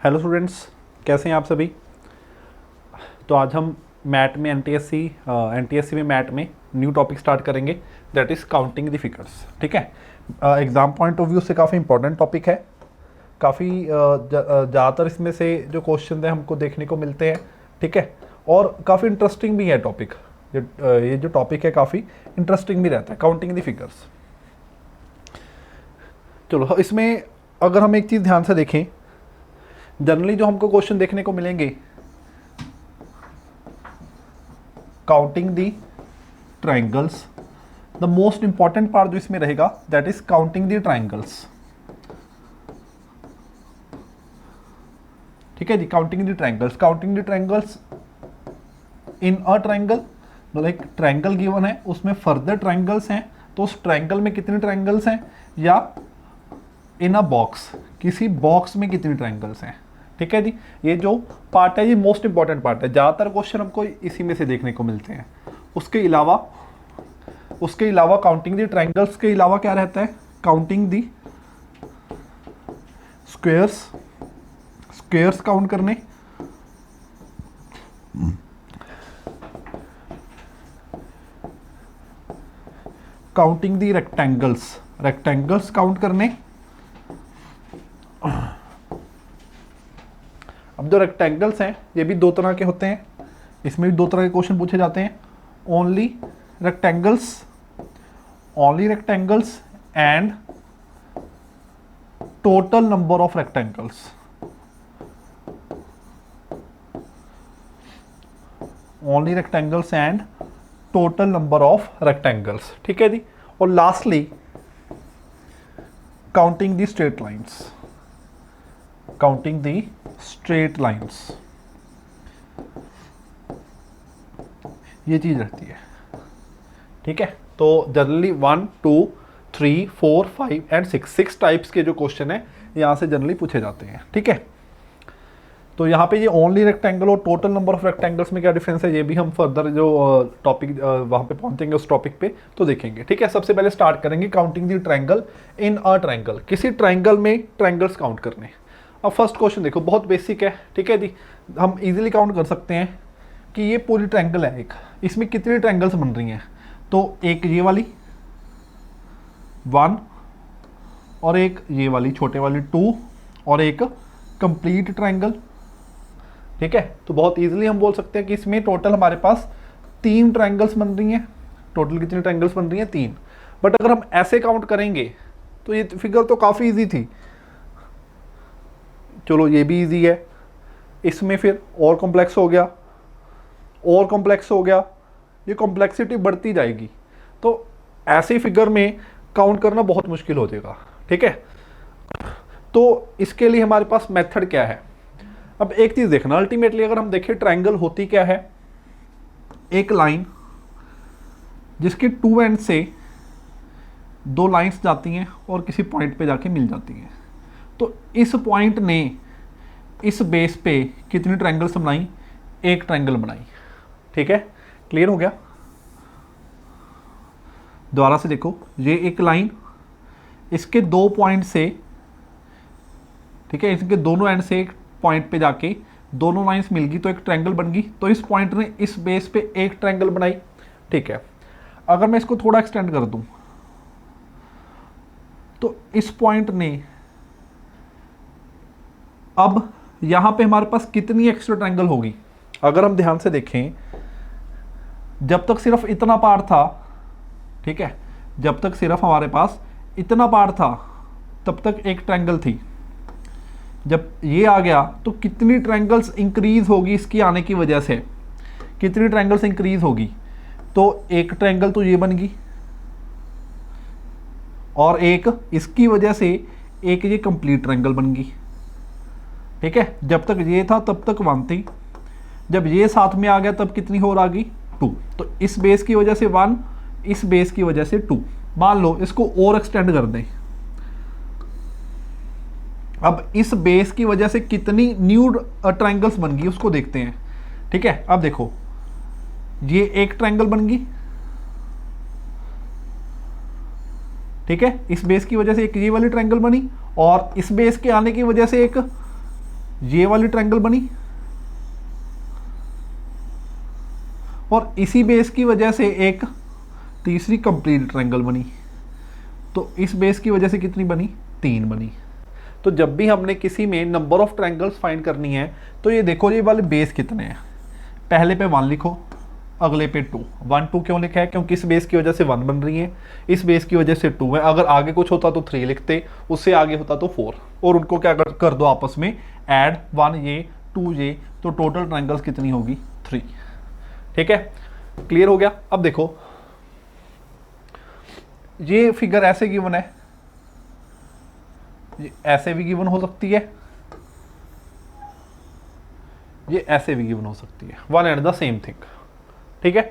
Hello students, कैसे हैं आप सभी। तो आज हम मैट में एनटीएससी में मैट में न्यू टॉपिक स्टार्ट करेंगे, that is counting the figures. ठीक है, एग्ज़ाम पॉइंट ऑफ व्यू से काफ़ी इंपॉर्टेंट टॉपिक है। काफ़ी ज़्यादातर इसमें से जो क्वेश्चन हैं हमको देखने को मिलते हैं। ठीक है, और काफ़ी इंटरेस्टिंग भी है टॉपिक। ये जो टॉपिक है काफ़ी इंटरेस्टिंग भी रहता है, काउंटिंग द फिगर्स। चलो, इसमें अगर हम एक चीज़ ध्यान से देखें, जनरली जो हमको क्वेश्चन देखने को मिलेंगे counting the triangles, the most important part जो इसमें रहेगा that is counting the triangles. ठीक है जी, counting the triangles in a triangle. मतलब एक ट्राइंगल गिवन है, उसमें फर्दर ट्राइंगल्स हैं, तो उस ट्राइंगल में कितने ट्राइंगल्स हैं, या इन अ बॉक्स, किसी बॉक्स में कितने ट्राइंगल्स हैं। ठीक है जी, ये जो पार्ट है ये मोस्ट इंपॉर्टेंट पार्ट है। ज़्यादातर क्वेश्चन हमको इसी में से देखने को मिलते हैं। उसके अलावा काउंटिंग दी ट्राइंगल्स के अलावा क्या रहता है, काउंटिंग दी स्क्वेयर्स काउंट करने, काउंटिंग दी रेक्टेंगल्स काउंट करने। अब जो रेक्टेंगल्स हैं ये भी दो तरह के होते हैं, इसमें भी दो तरह के क्वेश्चन पूछे जाते हैं। Only rectangles and total number of rectangles. Only rectangles and total number of rectangles. ठीक है जी, और लास्टली काउंटिंग दी स्ट्रेट लाइंस। ये चीज रहती है। ठीक है, तो जनरली 1 2 3 4 5 एंड 6 टाइप्स के जो क्वेश्चन है यहाँ से जनरली पूछे जाते हैं। ठीक है, तो यहाँ पे ये ओनली रेक्टेंगल और टोटल नंबर ऑफ रेक्टेंगल्स में क्या डिफरेंस है, ये भी हम फर्दर जो टॉपिक वहाँ पे पहुँचेंगे उस टॉपिक पे तो देखेंगे। ठीक है, सबसे पहले स्टार्ट करेंगे counting the triangle in a triangle, किसी ट्राइंगल में ट्राइंगल्स काउंट करने। अब फर्स्ट क्वेश्चन देखो, बहुत बेसिक है। ठीक है जी, हम इजीली काउंट कर सकते हैं कि ये पूरी ट्राइंगल है एक, इसमें कितनी ट्राइंगल्स बन रही हैं। तो एक ये वाली 1, और एक ये वाली छोटे वाली 2, और एक कंप्लीट ट्राइंगल। ठीक है, तो बहुत इजीली हम बोल सकते हैं कि इसमें टोटल हमारे पास 3 ट्राइंगल्स बन रही हैं। टोटल कितनी ट्राइंगल्स बन रही हैं, 3। बट अगर हम ऐसे काउंट करेंगे तो ये फिगर तो काफ़ी इजी थी। चलो, ये भी इजी है, इसमें फिर और कॉम्प्लेक्स हो गया, ये कॉम्प्लेक्सिटी बढ़ती जाएगी, तो ऐसे फिगर में काउंट करना बहुत मुश्किल हो जाएगा। ठीक है, तो इसके लिए हमारे पास मेथड क्या है। अब एक चीज देखना, अल्टीमेटली अगर हम देखें ट्राइंगल होती क्या है, एक लाइन जिसके 2 एंड से 2 लाइंस जाती हैं और किसी पॉइंट पे जाके मिल जाती हैं। तो इस पॉइंट ने इस बेस पे कितनी ट्राइंगल्स बनाई, एक ट्राइंगल बनाई। ठीक है, क्लियर हो गया। दोबारा से देखो, ये एक लाइन, इसके 2 पॉइंट से, ठीक है, इसके दोनों एंड से एक पॉइंट पे जाके दोनों लाइंस मिल गई तो एक ट्रायंगल बन गई। तो इस पॉइंट ने इस बेस पे एक ट्रायंगल बनाई। ठीक है, अगर मैं इसको थोड़ा एक्सटेंड कर दूं तो इस पॉइंट ने, अब यहां पे हमारे पास कितनी एक्स्ट्रा ट्रायंगल होगी। अगर हम ध्यान से देखें, जब तक सिर्फ इतना पार्ट था, ठीक है, जब तक सिर्फ हमारे पास इतना पार्ट था तब तक एक ट्रायंगल थी। जब ये आ गया तो कितनी ट्रायंगल्स इंक्रीज होगी इसकी आने की वजह से, कितनी ट्रायंगल्स इंक्रीज होगी। तो एक ट्रायंगल तो ये बन गई, और एक इसकी वजह से एक ये कंप्लीट ट्रायंगल बन गई। ठीक है, जब तक ये था तब तक 1 थी, जब ये साथ में आ गया तब कितनी और आ गई, 2। तो इस बेस की वजह से 1, इस बेस की वजह से 2। मान लो इसको और एक्सटेंड कर दें, अब इस बेस की वजह से कितनी न्यू ट्रायंगल्स बन गई उसको देखते हैं। ठीक है, अब देखो, ये एक ट्रायंगल बन गई, ठीक है, इस बेस की वजह से एक ये वाली ट्रायंगल बनी, और इस बेस के आने की वजह से एक ये वाली ट्रायंगल बनी और इसी बेस की वजह से एक तीसरी कंप्लीट ट्रायंगल बनी। तो इस बेस की वजह से कितनी बनी? 3 बनी। तो जब भी हमने किसी में नंबर ऑफ ट्रायंगल्स फाइंड करनी है तो ये देखो ये वाले बेस कितने हैं। पहले पे 1 लिखो, अगले पे 2। 1 2 क्यों लिखा है? क्योंकि इस बेस की वजह से 1 बन रही है, इस बेस की वजह से 2 है। अगर आगे कुछ होता तो 3 लिखते, उससे आगे होता तो 4, और उनको क्या कर दो आपस में ऐड, 1 ये 2 ये, तो टोटल ट्रायंगल्स कितनी होगी? 3। ठीक है, क्लियर हो गया। अब देखो ये फिगर ऐसे गिवन है, ये ऐसे भी गिवन हो सकती है, ये ऐसे भी गिवन हो सकती है, one and the same thing. ठीक है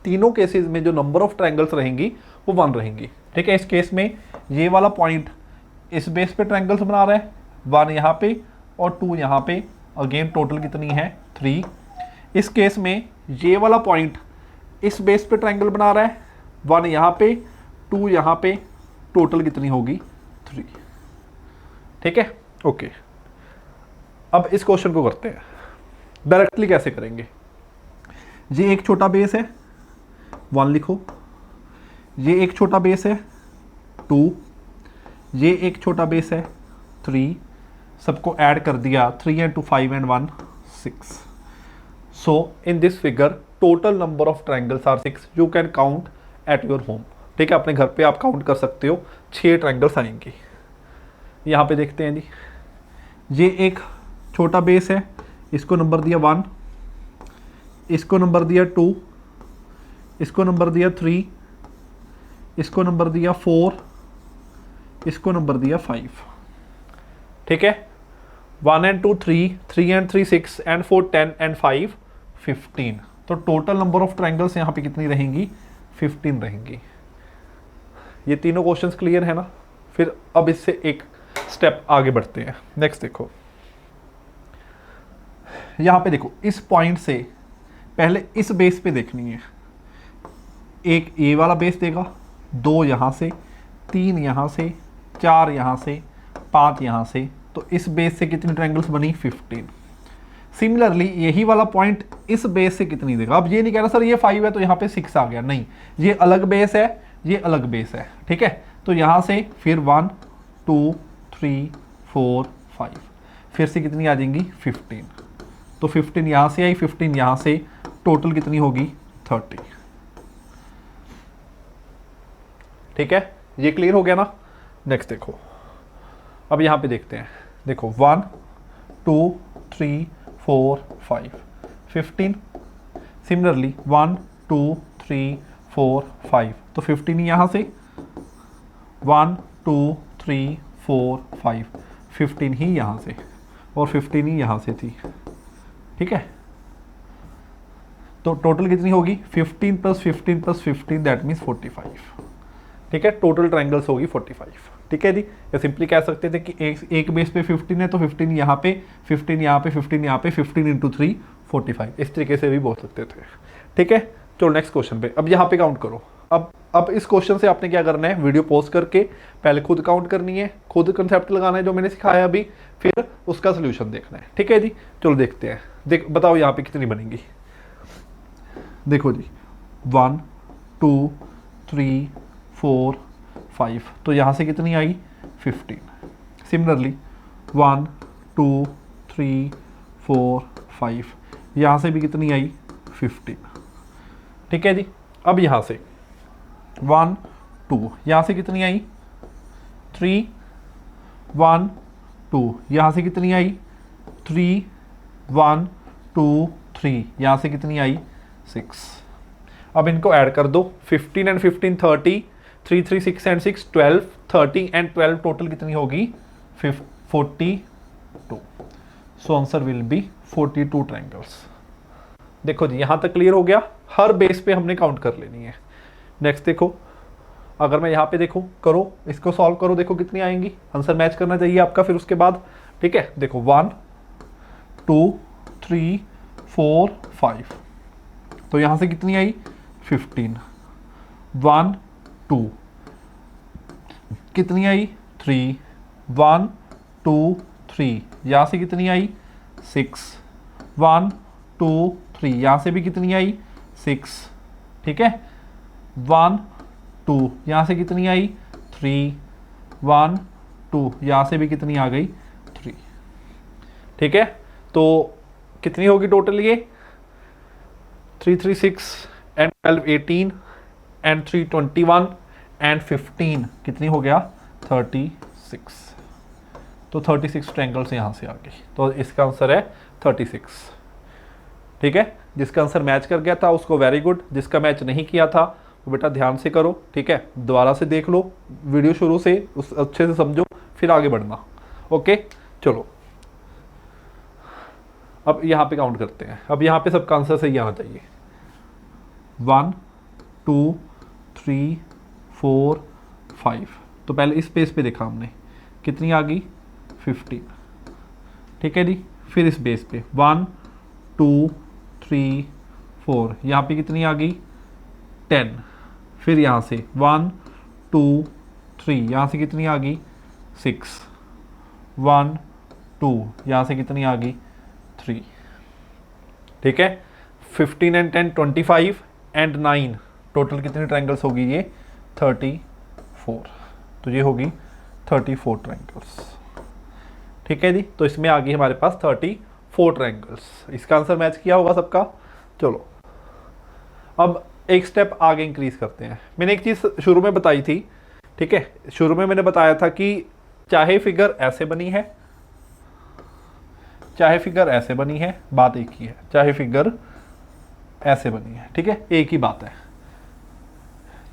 तीनों केसेस में जो नंबर ऑफ ट्रायंगल्स रहेंगी वो 1 रहेंगी। ठीक है, इस केस में ये वाला पॉइंट इस बेस पे ट्रायंगल्स बना रहा है, 1 यहाँ पे और 2 यहाँ पे, अगेन टोटल कितनी है? 3। इस केस में ये वाला पॉइंट इस बेस पे ट्रायंगल बना रहा है, 1 यहाँ पे 2 यहाँ पे, टोटल कितनी होगी? 3। ठीक है, ओके। अब इस क्वेश्चन को करते हैं डायरेक्टली। कैसे करेंगे? ये एक छोटा बेस है, 1 लिखो, ये एक छोटा बेस है 2, ये एक छोटा बेस है 3, सबको ऐड कर दिया, 3 and 2 5 and 1 6। So in this figure total number of triangles are 6। You can count at your home. ठीक है, अपने घर पे आप काउंट कर सकते हो, 6 ट्रायंगल्स आएंगे। यहाँ पे देखते हैं जी, ये एक छोटा बेस है, इसको नंबर दिया 1, इसको नंबर दिया 2, इसको नंबर दिया 3, इसको नंबर दिया 4, इसको नंबर दिया 5। ठीक है, 1 and 2 3, 3 and 3 6 and 4 10 and 5 15। तो टोटल नंबर ऑफ ट्रायंगल्स यहाँ पे कितनी रहेंगी? 15 रहेंगी। ये तीनों क्वेश्चंस क्लियर है ना? फिर अब इससे एक स्टेप आगे बढ़ते हैं। नेक्स्ट देखो, यहाँ पे देखो, इस पॉइंट से पहले इस बेस पे देखनी है। एक ये वाला बेस देगा, 2 यहाँ से, 3 यहाँ से, 4 यहाँ से, 5 यहाँ से, तो इस बेस से कितनी ट्रायंगल्स बनी? 15। सिमिलरली यही वाला पॉइंट इस बेस से कितनी देगा? अब ये नहीं कहना सर ये 5 है तो यहाँ पे 6 आ गया, नहीं, ये अलग बेस है, ये अलग बेस है। ठीक है, तो यहाँ से फिर 1 2 3 4 5, फिर से कितनी आ जाएंगी? 15। तो 15 यहाँ से आई, 15 यहाँ से, टोटल कितनी होगी? 30। ठीक है, ये क्लियर हो गया ना? नेक्स्ट देखो, अब यहाँ पे देखते हैं। देखो 1 2 3 4 5 15। सिमिलरली 1 2 3 4 5, तो 15 ही यहाँ से, 1 2 3 4 5, 15 ही यहाँ से, और 15 ही यहाँ से थी। ठीक है, तो टोटल कितनी होगी? 15 + 15 + 15, दैट मीन्स 45। ठीक है, टोटल ट्रायंगल्स होगी 45। ठीक है जी, या सिंपली कह सकते थे कि एक बेस पे 15 है तो 15 यहाँ पे, 15 यहाँ पे, 15 यहाँ पे, 15 × 3 45, इस तरीके से भी बोल सकते थे। ठीक है, चलो नेक्स्ट क्वेश्चन पे। अब यहाँ पे काउंट करो। अब इस क्वेश्चन से आपने क्या करना है? वीडियो पॉज करके पहले खुद काउंट करनी है, खुद कंसेप्ट लगाना है जो मैंने सिखाया अभी, फिर उसका सोल्यूशन देखना है। ठीक है जी, चलो देखते हैं। बताओ यहाँ पे कितनी बनेंगी। देखो जी, 1 2 3 4 5, तो यहाँ से कितनी आई? 15। सिमिलरली 1 2 3 4 5, यहाँ से भी कितनी आई? 15। ठीक है जी, अब यहाँ से 1 2, यहाँ से कितनी आई? 3 1 2, यहाँ से कितनी आई? 3 1 2 3, यहाँ से कितनी आई? 6। अब इनको ऐड कर दो, 15 and 15 30, 3 3 6 and 6 12, 30 and 12 टोटल कितनी होगी? 42। So answer will be 42 triangles. देखो जी, यहाँ तक क्लियर हो गया। हर बेस पे हमने काउंट कर लेनी है। नेक्स्ट देखो, अगर मैं यहाँ पे देखूँ, करो इसको सॉल्व करो, देखो कितनी आएंगी। आंसर मैच करना चाहिए आपका फिर उसके बाद। ठीक है, देखो 1 2 3 4 5, तो यहाँ से कितनी आई? 15। 1 2, कितनी आई? 3 1 2 3, यहाँ से कितनी आई 6, 1 2 3, यहाँ से भी कितनी आई 6, ठीक है, 1 2, यहाँ से कितनी आई 3, 1 2, यहाँ से भी कितनी आ गई 3, ठीक है। तो कितनी होगी टोटल ये 3 3 6 एंड 12 18 एंड 3 21 एंड 15 कितनी हो गया 36। तो 36 ट्रायंगल्स यहाँ से आ गई, तो इसका आंसर है 36, ठीक है। जिसका आंसर मैच कर गया था उसको वेरी गुड, जिसका मैच नहीं किया था वो बेटा ध्यान से करो, ठीक है, दोबारा से देख लो वीडियो शुरू से, उस अच्छे से समझो, फिर आगे बढ़ना। ओके चलो अब यहाँ पे काउंट करते हैं। अब यहाँ पे सबका आंसर सही आना चाहिए। 1 2 3 4 5, तो पहले इस बेस पे देखा हमने कितनी आ गई 15, ठीक है जी। फिर इस बेस पे 1 2 3 4, यहाँ पे कितनी आ गई 10। फिर यहाँ से 1 2 3, यहाँ से कितनी आ गई 6, 1 2, यहाँ से कितनी आ गई 3, ठीक है। 15 एंड 10 25 एंड 9, टोटल कितनी ट्रायंगल्स होगी ये 34, तो ये होगी 34 ट्रायंगल्स, ठीक है जी। तो इसमें आ गई हमारे पास 34 ट्रायंगल्स। इसका आंसर मैच किया होगा सबका। चलो अब एक स्टेप आगे इंक्रीज करते हैं। मैंने एक चीज़ शुरू में बताई थी, ठीक है, शुरू में मैंने बताया था कि चाहे फिगर ऐसे बनी है चाहे फिगर ऐसे बनी है, बात एक ही है, चाहे फिगर ऐसे बनी है, ठीक है, एक ही बात है।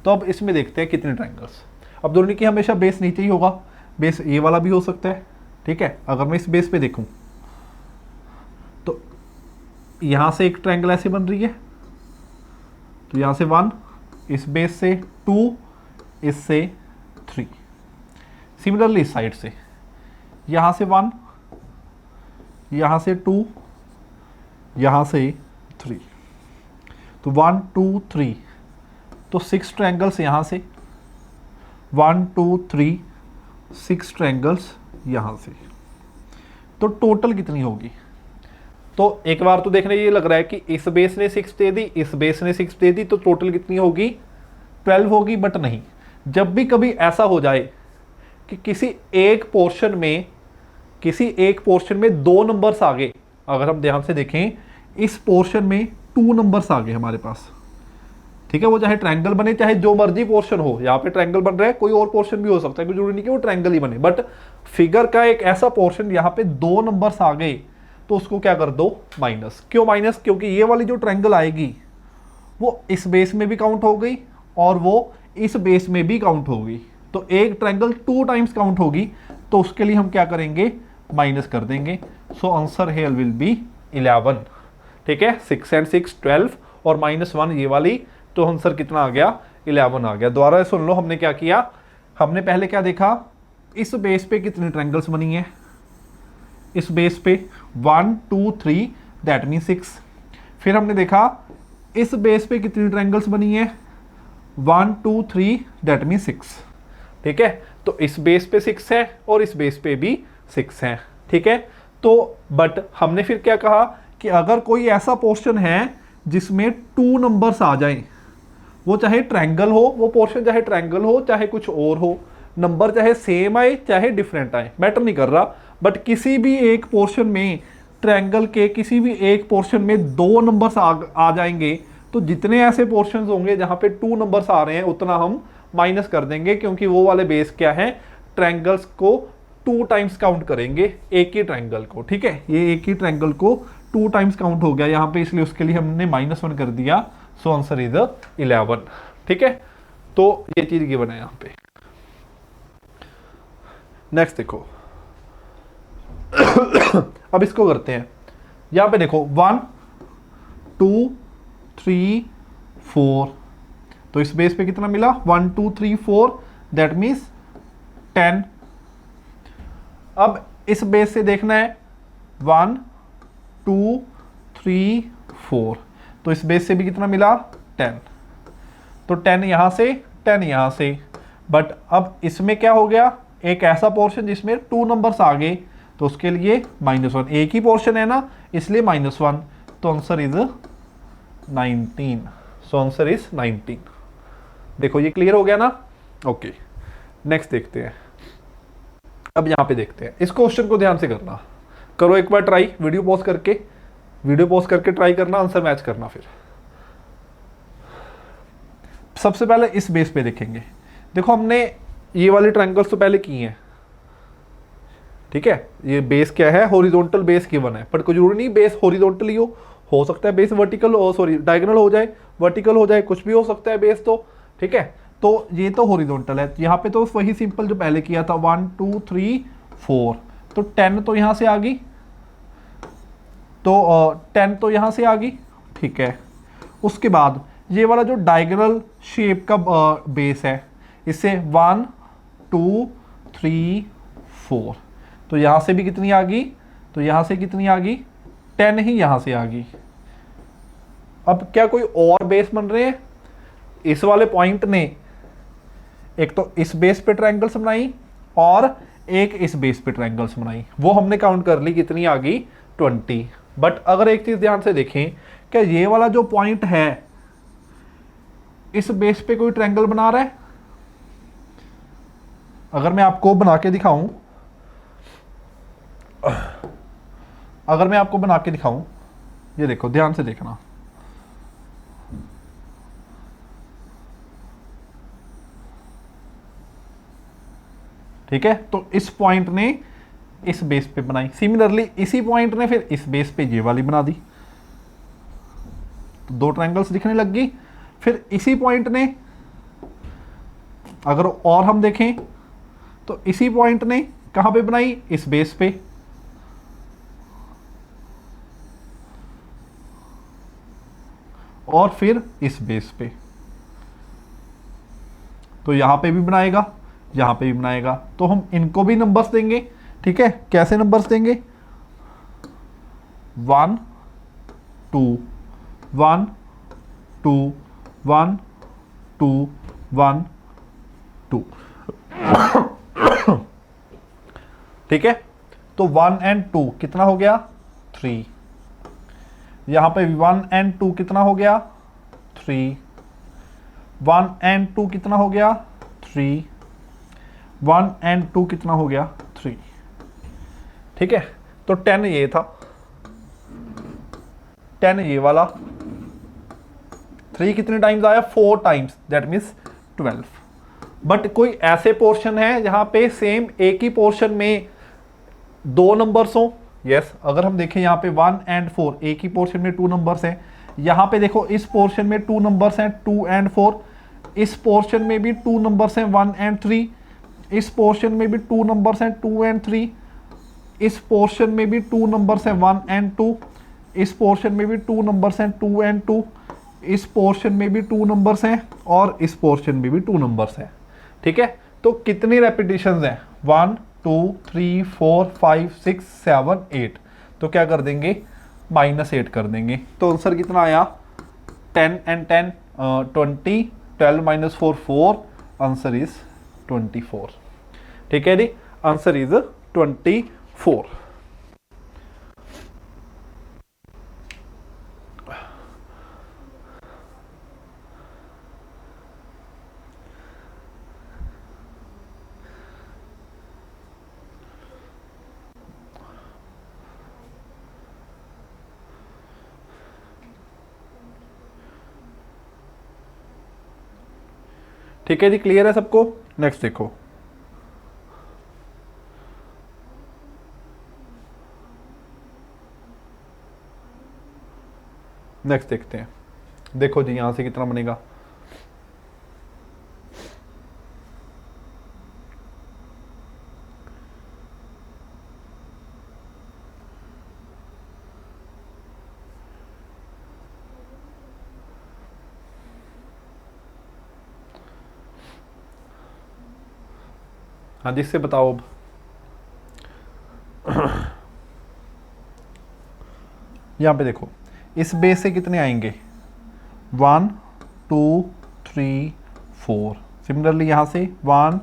तो अब इसमें देखते हैं कितने ट्रायंगल्स। अब दोनों की हमेशा बेस नीचे ही होगा, बेस ये वाला भी हो सकता है, ठीक है। अगर मैं इस बेस पे देखूं तो यहां से एक ट्रायंगल ऐसे बन रही है, तो यहां से 1, इस बेस से 2, इससे 3। सिमिलरली इस साइड से यहां से 1, यहां से 2, यहां से 3, तो 1 2 3, तो 6 ट्रायंगल्स यहां से, 1 2 3 6 ट्रायंगल्स यहां से। तो टोटल कितनी होगी? तो एक बार तो देखने ये लग रहा है कि इस बेस ने 6 दे दी, इस बेस ने 6 दे दी, तो टोटल कितनी होगी 12 होगी। बट नहीं, जब भी कभी ऐसा हो जाए कि किसी एक पोर्शन में 2 नंबर्स आ गए, अगर हम ध्यान से देखें इस पोर्शन में 2 नंबर्स आ गए हमारे पास, ठीक है, वो चाहे ट्रायंगल बने चाहे जो मर्जी पोर्शन हो, यहाँ पे ट्रायंगल बन रहा है, कोई और पोर्शन भी हो सकता है, कोई जरूरी नहीं कि वो ट्रायंगल ही बने, बट फिगर का एक ऐसा पोर्शन यहाँ पे 2 नंबर्स आ गए, तो उसको क्या कर दो माइनस। क्यों माइनस? क्योंकि ये वाली जो ट्रायंगल आएगी वो इस बेस में भी काउंट हो गई और वो इस बेस में भी काउंट हो गई, तो एक ट्रायंगल 2 टाइम्स काउंट होगी, तो उसके लिए हम क्या करेंगे माइनस कर देंगे। So answer here will be 11, ठीक है, 6 एंड 6 12 और -1 ये वाली, तो आंसर कितना आ गया 11 आ गया। दोबारा सुन लो, हमने क्या किया, हमने पहले क्या देखा, इस बेस पे कितनी ट्रायंगल्स बनी है, इस बेस पे 1 2 3 दैट मीन 6। फिर हमने देखा इस बेस पे कितनी ट्रायंगल्स बनी है 1 2 3 दैट मीन 6, ठीक है। तो इस बेस पे 6 है और इस बेस पे भी 6 है, ठीक है। तो बट हमने फिर क्या कहा कि अगर कोई ऐसा पोर्शन है जिसमें 2 नंबर्स आ जाएं, वो चाहे ट्रायंगल हो, वो पोर्शन चाहे ट्रायंगल हो चाहे कुछ और हो, नंबर चाहे सेम आए चाहे डिफरेंट आए, मैटर नहीं कर रहा, बट किसी भी एक पोर्शन में ट्रायंगल के किसी भी एक पोर्शन में 2 नंबर्स आ जाएंगे, तो जितने ऐसे पोर्शंस होंगे जहां पे 2 नंबर्स आ रहे हैं उतना हम माइनस कर देंगे, क्योंकि वो वाले बेस क्या है, ट्रायंगल्स को 2 टाइम्स काउंट करेंगे, एक ही ट्रायंगल को, ठीक है, ये एक ही ट्रायंगल को 2 टाइम्स काउंट हो गया यहाँ पे, इसलिए उसके लिए हमने -1 कर दिया। सो आंसर इज 11, ठीक है। तो ये चीज गिवन है यहाँ पे। नेक्स्ट देखो अब इसको करते हैं, यहाँ पे देखो 1 2 3 4, तो इस बेस पे कितना मिला 1 2 3 4 दैट मीन्स 10। अब इस बेस से देखना है 1 2 3 4, तो इस बेस से भी कितना मिला 10, तो 10 यहां से 10 यहां से। बट अब इसमें क्या हो गया, एक ऐसा पोर्शन जिसमें 2 नंबर्स आ गए, तो उसके लिए -1, एक ही पोर्शन है ना इसलिए -1, तो answer is 19। So answer is 19। देखो ये क्लियर हो गया ना। ओके, नेक्स्ट देखते हैं। अब यहां पे देखते हैं, इस क्वेश्चन को ध्यान से करना, करो एक बार ट्राई, वीडियो पॉज करके ट्राई करना, आंसर मैच करना। फिर सबसे पहले इस बेस पे देखेंगे। देखो हमने ये वाले ट्रायंगल्स तो पहले किए हैं, ठीक है। ये बेस क्या है, हॉरिजॉन्टल बेस गिवन है, पर कोई जरूरी नहीं बेस हॉरिजॉन्टल ही हो सकता है बेस वर्टिकल हो, सॉरी डायगोनल हो जाए, वर्टिकल हो जाए, कुछ भी हो सकता है बेस, तो ठीक है। तो ये तो हॉरिजॉन्टल है, यहाँ पे तो वही सिंपल जो पहले किया था 1 2 3 4, तो 10 तो यहाँ से आ गई, तो 10 तो यहाँ से आ गई, ठीक है। उसके बाद ये वाला जो डायगोनल शेप का बेस है, इससे 1 2 3 4, तो यहाँ से भी कितनी आ गई, तो यहाँ से कितनी आ गई, 10 ही यहाँ से आ गई। अब क्या कोई और बेस बन रहे हैं, इस वाले पॉइंट ने एक तो इस बेस पे ट्रायंगल्स बनाई और एक इस बेस पे ट्रायंगल्स बनाई, वो हमने काउंट कर ली, कितनी आ गई 20। बट अगर एक चीज ध्यान से देखें, क्या ये वाला जो पॉइंट है इस बेस पे कोई ट्रायंगल बना रहा है? अगर मैं आपको बना के दिखाऊं, ये देखो ध्यान से देखना, ठीक है। तो इस पॉइंट ने इस बेस पे बनाई, सिमिलरली इसी पॉइंट ने फिर इस बेस पे ये वाली बना दी, तो 2 ट्रायंगल्स दिखने लग गई। फिर इसी पॉइंट ने, अगर और हम देखें तो इसी पॉइंट ने कहां पे बनाई, इस बेस पे, और फिर इस बेस पे, तो यहां पे भी बनाएगा, यहां पे भी बनाएगा, तो हम इनको भी नंबर्स देंगे, ठीक है। कैसे नंबर्स देंगे, 1 2 1 2 1 2 1 2, ठीक है। तो 1 और 2 कितना हो गया, 3। यहां पे 1 और 2 कितना हो गया, 3। 1 और 2 कितना हो गया, 3। 1 और 2 कितना हो गया, 3, ठीक है। तो 10 ये था, 10 ये वाला, 3 कितने टाइम्स आया, 4 टाइम्स, दैट मीन्स 12। बट कोई ऐसे पोर्शन है जहां पे सेम एक ही पोर्शन में 2 नंबर्स हो, यस। अगर हम देखें यहाँ पे 1 और 4, एक ही पोर्शन में 2 नंबर्स हैं। यहाँ पे देखो इस पोर्शन में 2 नंबर्स हैं, 2 और 4। इस पोर्शन में भी 2 नंबर्स हैं, 1 और 3। इस पोर्शन में भी 2 नंबर्स हैं, 2 और 3। इस पोर्शन में भी 2 नंबर्स हैं, 1 और 2। इस पोर्शन में भी 2 नंबर्स हैं, 2 और 2। इस पोर्शन में भी 2 नंबर्स हैं और इस पोर्शन में भी 2 नंबर्स हैं, ठीक है। तो कितनी रेपिटेशंस हैं, 1 2 3 4 5 6 7 8, तो क्या कर देंगे, -8 कर देंगे। तो आंसर कितना आया, 10 और 10 20, 12 - 4 4, आंसर इज 24, ठीक है जी, आंसर इज 24। ठीक है जी, क्लियर है सबको। नेक्स्ट देखो, नेक्स्ट देखते हैं। देखो जी यहां से कितना बनेगा, हाँ जिससे बताओ अब। यहाँ पे देखो इस बेस से कितने आएंगे, 1 2 3 4। सिमिलरली यहाँ से 1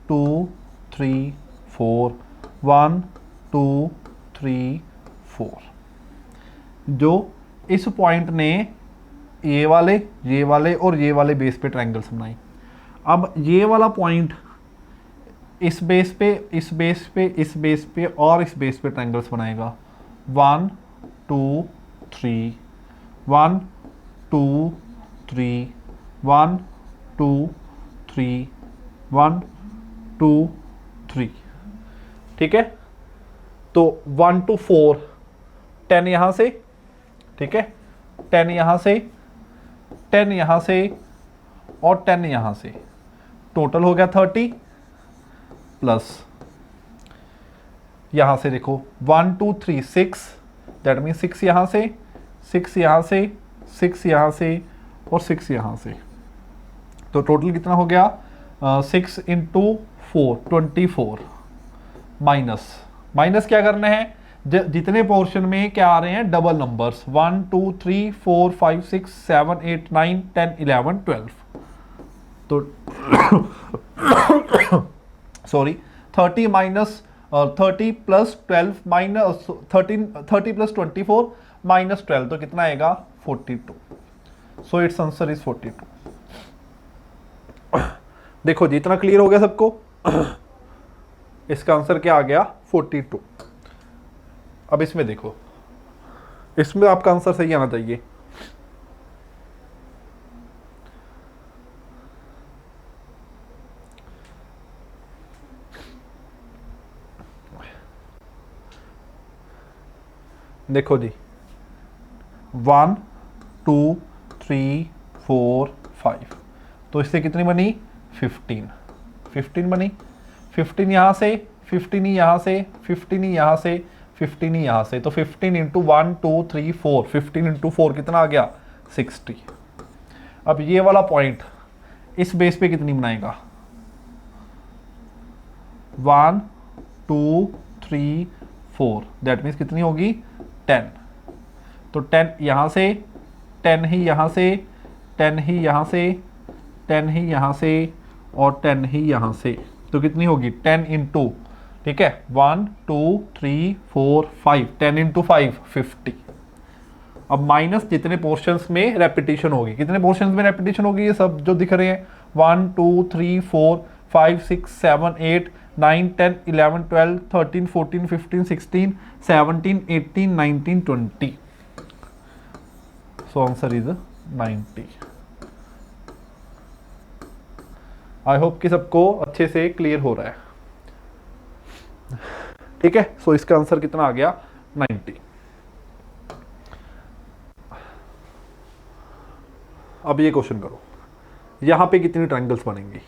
2 3 4, 1 2 3 4, जो इस पॉइंट ने ये वाले और ये वाले बेस पे ट्रायंगल्स बनाई। अब ये वाला पॉइंट इस बेस पे, इस बेस पे, इस बेस पे और इस बेस पे ट्रायंगल्स बनाएगा। 1 2 3, 1 2 3, 1 2 3, 1 2 3, ठीक है। तो 1 to 4, 10 यहाँ से, ठीक है, 10 यहाँ से, 10 यहाँ से और 10 यहाँ से, टोटल हो गया 30 प्लस यहाँ से देखो 1 2 3 6, दैट मीन 6 यहाँ से, 6 यहाँ से, 6 यहाँ से और 6 यहाँ से, तो टोटल कितना हो गया 6 इंटू 4 24, माइनस क्या करना है, जितने पोर्शन में क्या आ रहे हैं डबल नंबर्स 1 2 3 4 5 6 7 8 9 10 11 12, तो sorry 30 minus 30 plus 12 minus 30 plus 24 minus 12, तो कितना आएगा 42। So it's answer is 42। देखो जी इतना क्लियर हो गया सबको। इसका आंसर क्या आ गया 42। अब इसमें देखो, इसमें आपका आंसर सही आना चाहिए। देखो जी 1 2 3 4 5, तो इससे कितनी बनी 15 बनी। 15 यहाँ से, 15 यहाँ से, 15 यहाँ से, 15 यहाँ से, तो 15 इंटू 1 2 3 4, 15 इंटू 4 कितना आ गया 60। अब ये वाला पॉइंट इस बेस पे कितनी बनाएगा 1 2 3 4, दैट मीन्स कितनी होगी 10, तो 10 यहाँ से, 10 ही यहाँ से, 10 ही यहाँ से, 10 ही यहाँ से और 10 ही यहाँ से, तो कितनी होगी 10 इंटू, ठीक है 1 2 3 4 5, 10 इंटू 5 50। अब माइनस जितने पोर्शंस में रेपिटेशन होगी, कितने पोर्शंस में रेपिटेशन होगी ये सब जो दिख रहे हैं 1 2 3 4 5 6 7 8 9 10 11 12 13 14 15 16 17 18 19 20, so answer is 90। I hope कि सबको अच्छे से क्लियर हो रहा है, ठीक है। सो इसका आंसर कितना आ गया 90। अब ये क्वेश्चन करो, यहां पे कितनी ट्रायंगल्स बनेंगी।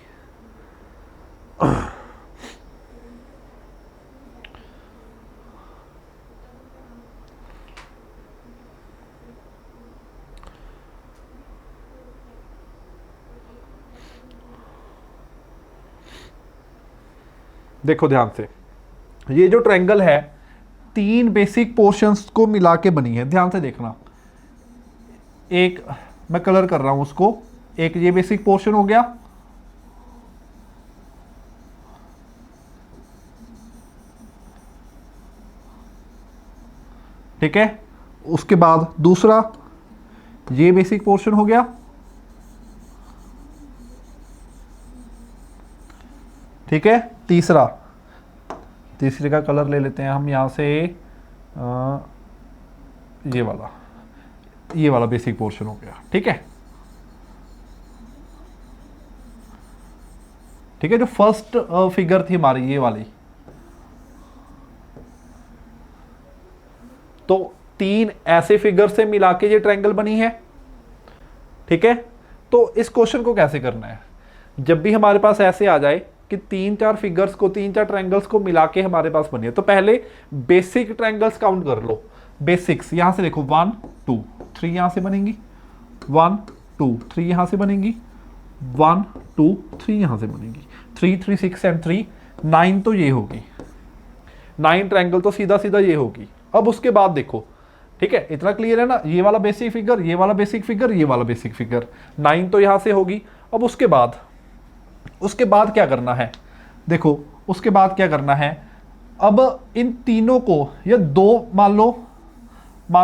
देखो ध्यान से, ये जो ट्रायंगल है 3 बेसिक पोर्शंस को मिला के बनी है, ध्यान से देखना। एक मैं कलर कर रहा हूं उसको, एक ये बेसिक पोर्शन हो गया, ठीक है, उसके बाद दूसरा ये बेसिक पोर्शन हो गया, ठीक है, तीसरे का कलर ले लेते हैं हम यहां से, ये वाला बेसिक पोर्शन हो गया, ठीक है, ठीक है। जो फर्स्ट फिगर थी हमारी ये वाली, तो 3 ऐसे फिगर से मिला के ये ट्रायंगल बनी है, ठीक है। तो इस क्वेश्चन को कैसे करना है, जब भी हमारे पास ऐसे आ जाए कि 3-4 फिगर्स को, 3-4 ट्रायंगल्स को मिला के हमारे पास बनी है, तो पहले बेसिक ट्रायंगल्स काउंट कर लो। बेसिक्स यहां से देखो 1 2 3 यहां से बनेंगी, 1 2 3 यहां से बनेंगी, 1 2 3 यहां से बनेगी, 3 3 6 एंड 3 9, तो ये होगी 9 ट्रायंगल, तो सीधा सीधा ये होगी। अब उसके बाद देखो, ठीक है, इतना क्लियर है ना, ये वाला बेसिक फिगर, ये वाला बेसिक फिगर, ये वाला बेसिक फिगर, 9 तो यहां से होगी। अब उसके बाद क्या करना है, देखो उसके बाद क्या करना है, अब इन तीनों को, या दो मान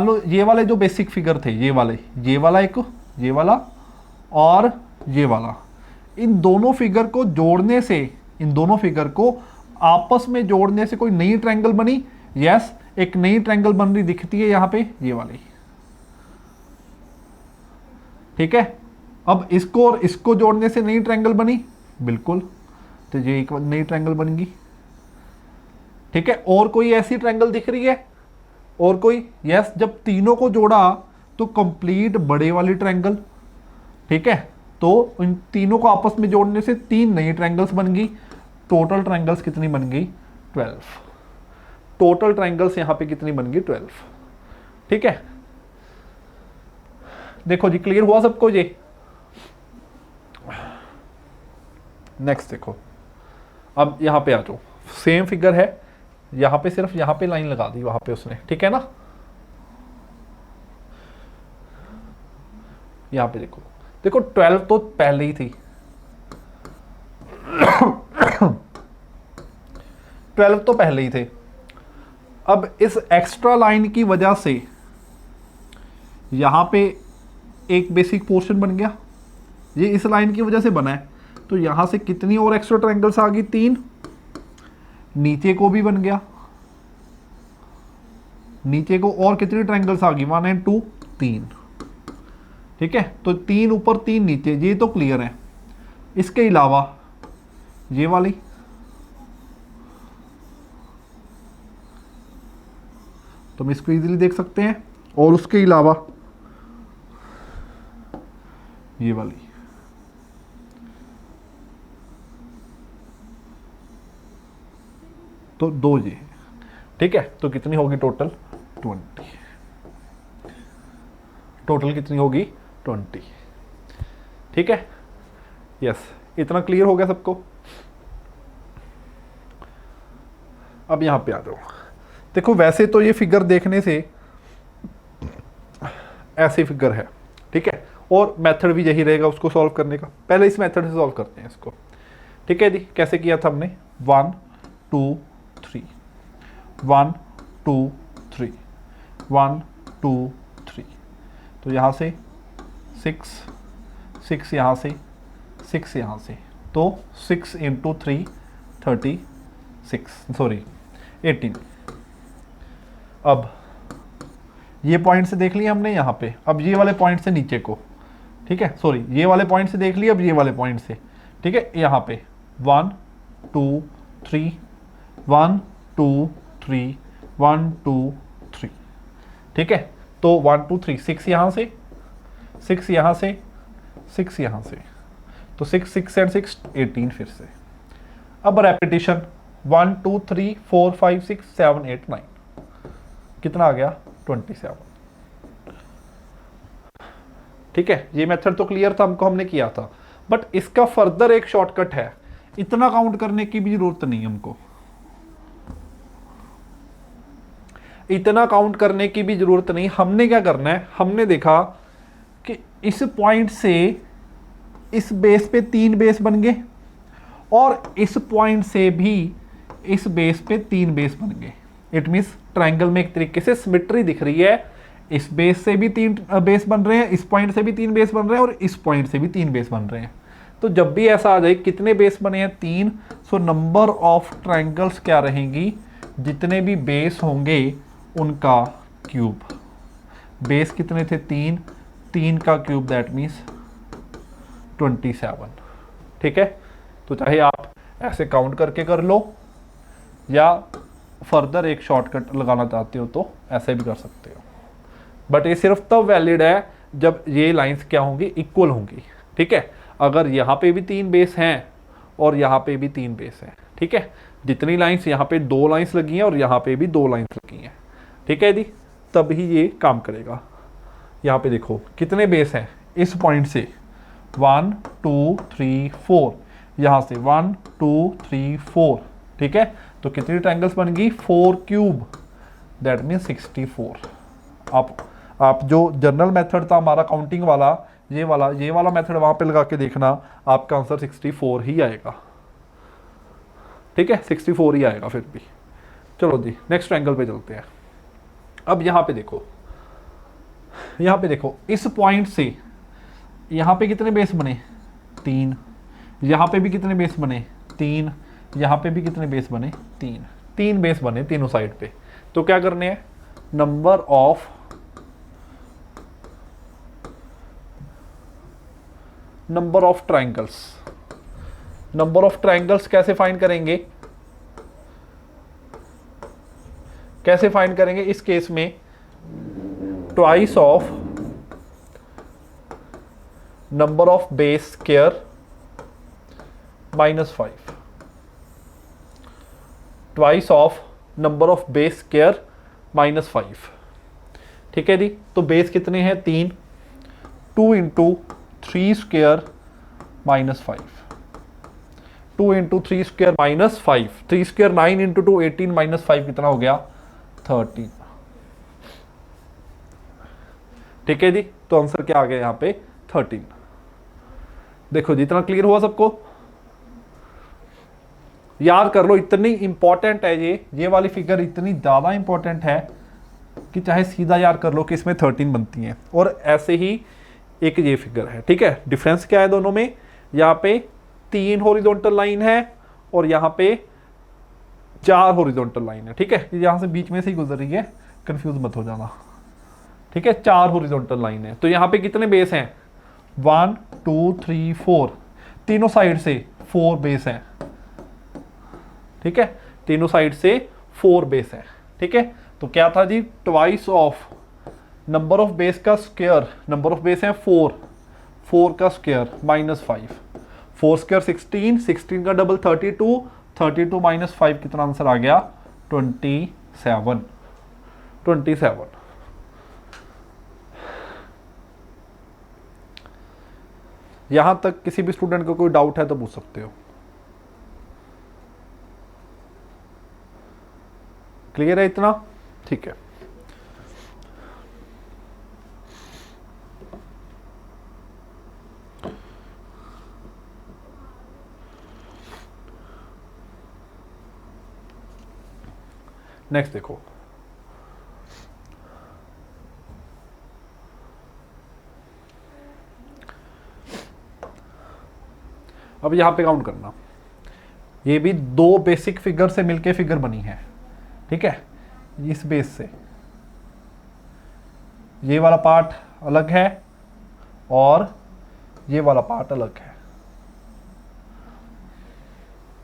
लो ये वाले जो बेसिक फिगर थे, ये वाला एक, ये वाला और ये वाला, इन दोनों फिगर को जोड़ने से, इन दोनों फिगर को आपस में जोड़ने से कोई नई ट्रायंगल बनी। यस, एक नई ट्रायंगल बन रही दिखती है यहां पे, ये वाली। ठीक है, अब इसको और इसको जोड़ने से नई ट्रायंगल बनी, बिल्कुल, तो ये एक नई ट्रायंगल बनेगी। ठीक है, और कोई ऐसी ट्रायंगल दिख रही है, और कोई? यस, जब तीनों को जोड़ा तो कंप्लीट बड़े वाली ट्रायंगल। ठीक है, तो इन तीनों को आपस में जोड़ने से 3 नई ट्रायंगल्स बन गई। टोटल ट्रायंगल्स कितनी बन गई? 12। टोटल ट्रायंगल्स यहां पे कितनी बन गई? 12। ठीक है, देखो जी, क्लियर हुआ सबको ये? नेक्स्ट देखो, अब यहां पे आ जाओ, सेम फिगर है, यहां पे सिर्फ यहां पे लाइन लगा दी वहां पे उसने। ठीक है ना, यहां पे देखो, देखो 12 तो पहले ही थी, 12 तो पहले ही थे। अब इस एक्स्ट्रा लाइन की वजह से यहां पे एक बेसिक पोर्शन बन गया, ये इस लाइन की वजह से बना है, तो यहां से कितनी और एक्स्ट्रा ट्रायंगल्स आ गई? 3। नीचे को भी बन गया, नीचे को और कितनी ट्रायंगल्स आ गई? 1 और 2, 3। ठीक है, तो 3 ऊपर 3 नीचे, ये तो क्लियर है। इसके अलावा ये वाली, तो हम इसको इजीली देख सकते हैं, और उसके अलावा ये वाली, तो 2 ये। ठीक है, तो कितनी होगी टोटल? 20। टोटल कितनी होगी? 20। ठीक है, यस, इतना क्लियर हो गया सबको? अब यहां पे आ जाओ, देखो वैसे तो ये फिगर देखने से ऐसी फिगर है। ठीक है, और मेथड भी यही रहेगा उसको सॉल्व करने का। पहले इस मेथड से सॉल्व करते हैं इसको। ठीक है जी, कैसे किया था हमने? 1 2 3, 1 2 3, 1 2 3, तो यहाँ से 6, 6 यहाँ से, 6 यहाँ से, तो 6 × 3 36, सॉरी 18। अब ये पॉइंट से देख लिया हमने यहाँ पे, अब ये वाले पॉइंट से नीचे को, ठीक है, सॉरी ये वाले पॉइंट से देख लिया, अब ये वाले पॉइंट से, ठीक है, यहाँ पे 1 2 3, 1 2 3, 1 2 3। ठीक है, तो 1 2 3, 6 यहाँ से, 6 यहाँ से, 6 यहाँ से, तो 6 6 एंड 6 18 फिर से। अब रेपिटेशन 1 2 3 4 5 6 7 8 9, कितना आ गया? 27। ठीक है, ये मेथड तो क्लियर था, हमने किया था, बट इसका फर्दर एक शॉर्टकट है, इतना काउंट करने की भी जरूरत नहीं हमको, इतना काउंट करने की भी जरूरत नहीं। हमने क्या करना है, हमने देखा कि इस पॉइंट से इस बेस पे 3 बेस बन गए, और इस पॉइंट से भी इस बेस पे 3 बेस बन गए। इट मीन्स ट्रायंगल में एक तरीके से सिमेट्री दिख रही है, इस बेस से भी 3 बेस बन रहे हैं, इस पॉइंट से भी 3 बेस बन रहे हैं, और इस पॉइंट से भी 3 बेस बन रहे हैं। तो जब भी ऐसा आ जाए, कितने बेस बने हैं? 3, सो नंबर ऑफ ट्रायंगल्स क्या रहेंगी? जितने भी बेस होंगे उनका क्यूब। बेस कितने थे? 3, 3 का क्यूब, दैट मीन्स 27। ठीक है, तो चाहे आप ऐसे काउंट करके कर लो, या फर्दर एक शॉर्टकट लगाना चाहते हो तो ऐसे भी कर सकते हो, बट ये सिर्फ तब वैलिड है जब ये लाइंस क्या होंगी? इक्वल होंगी। ठीक है, अगर यहाँ पे भी 3 बेस हैं और यहाँ पे भी 3 बेस हैं, ठीक है, जितनी लाइंस यहाँ पे 2 लाइंस लगी हैं और यहाँ पे भी 2 लाइंस लगी हैं, ठीक है जी, तब ही ये काम करेगा। यहाँ पे देखो कितने बेस हैं, इस पॉइंट से 1 2 3 4, यहाँ से 1 2 3 4, ठीक है, तो कितनी ट्रायंगल्स बन गई? 4 क्यूब, दैट मीन 64। आप जो जनरल मेथड था हमारा काउंटिंग वाला, ये वाला मेथड वहां पे लगा के देखना, आपका आंसर 64 ही आएगा। ठीक है, 64 ही आएगा फिर भी। चलो जी नेक्स्ट ट्रायंगल पे चलते हैं। अब यहाँ पे देखो, यहाँ पे देखो, इस पॉइंट से यहाँ पे कितने बेस बने, 3, यहाँ पे भी कितने बेस बने, 3, यहाँ पे भी कितने बेस बने, 3, 3 बेस बने तीनों साइड पे। तो क्या करने हैं, number of triangles, number of triangles कैसे फाइंड करेंगे, कैसे फाइंड करेंगे इस केस में, twice of number of base square -5, twice of number of base square -5। ठीक है जी, तो बेस कितने हैं, 3, 2 into 3 square -5, 2 into 3 square -5, 3 square 9 into 2 18 -5 कितना हो गया, 13। ठीक है जी, तो आंसर क्या आ गया यहाँ पे, 13। देखो जी इतना क्लियर हुआ सबको, याद कर लो, इतनी इंपॉर्टेंट है ये वाली फिगर इतनी ज़्यादा इंपॉर्टेंट है कि चाहे सीधा याद कर लो कि इसमें 13 बनती हैं। और ऐसे ही एक ये फिगर है, ठीक है, डिफरेंस क्या है दोनों में, यहाँ पे 3 हॉरिजॉन्टल लाइन है और यहाँ पे 4 हॉरिजॉन्टल लाइन है। ठीक है, यहाँ से बीच में से ही गुजर रही है, कंफ्यूज मत हो जाना। ठीक है, 4 हॉरिजॉन्टल लाइन है, तो यहाँ पे कितने बेस हैं, 1 2 3 4, तीनों साइड से 4 बेस हैं। ठीक है, तीनों साइड से 4 बेस है। ठीक है, तो क्या था जी, twice of number of base का स्क्वायर, नंबर ऑफ बेस है 4, 4 का स्क्वायर -5, 4 स्क्वायर 16, 16 का डबल 32, 32 -5 कितना आंसर आ गया, 27, 27। यहां तक किसी भी स्टूडेंट को कोई डाउट है तो पूछ सकते हो। क्लियर है इतना, ठीक है। नेक्स्ट देखो, अब यहां पे काउंट करना, ये भी 2 बेसिक फिगर से मिलके फिगर बनी है। ठीक है, इस बेस से ये वाला पार्ट अलग है और ये वाला पार्ट अलग है।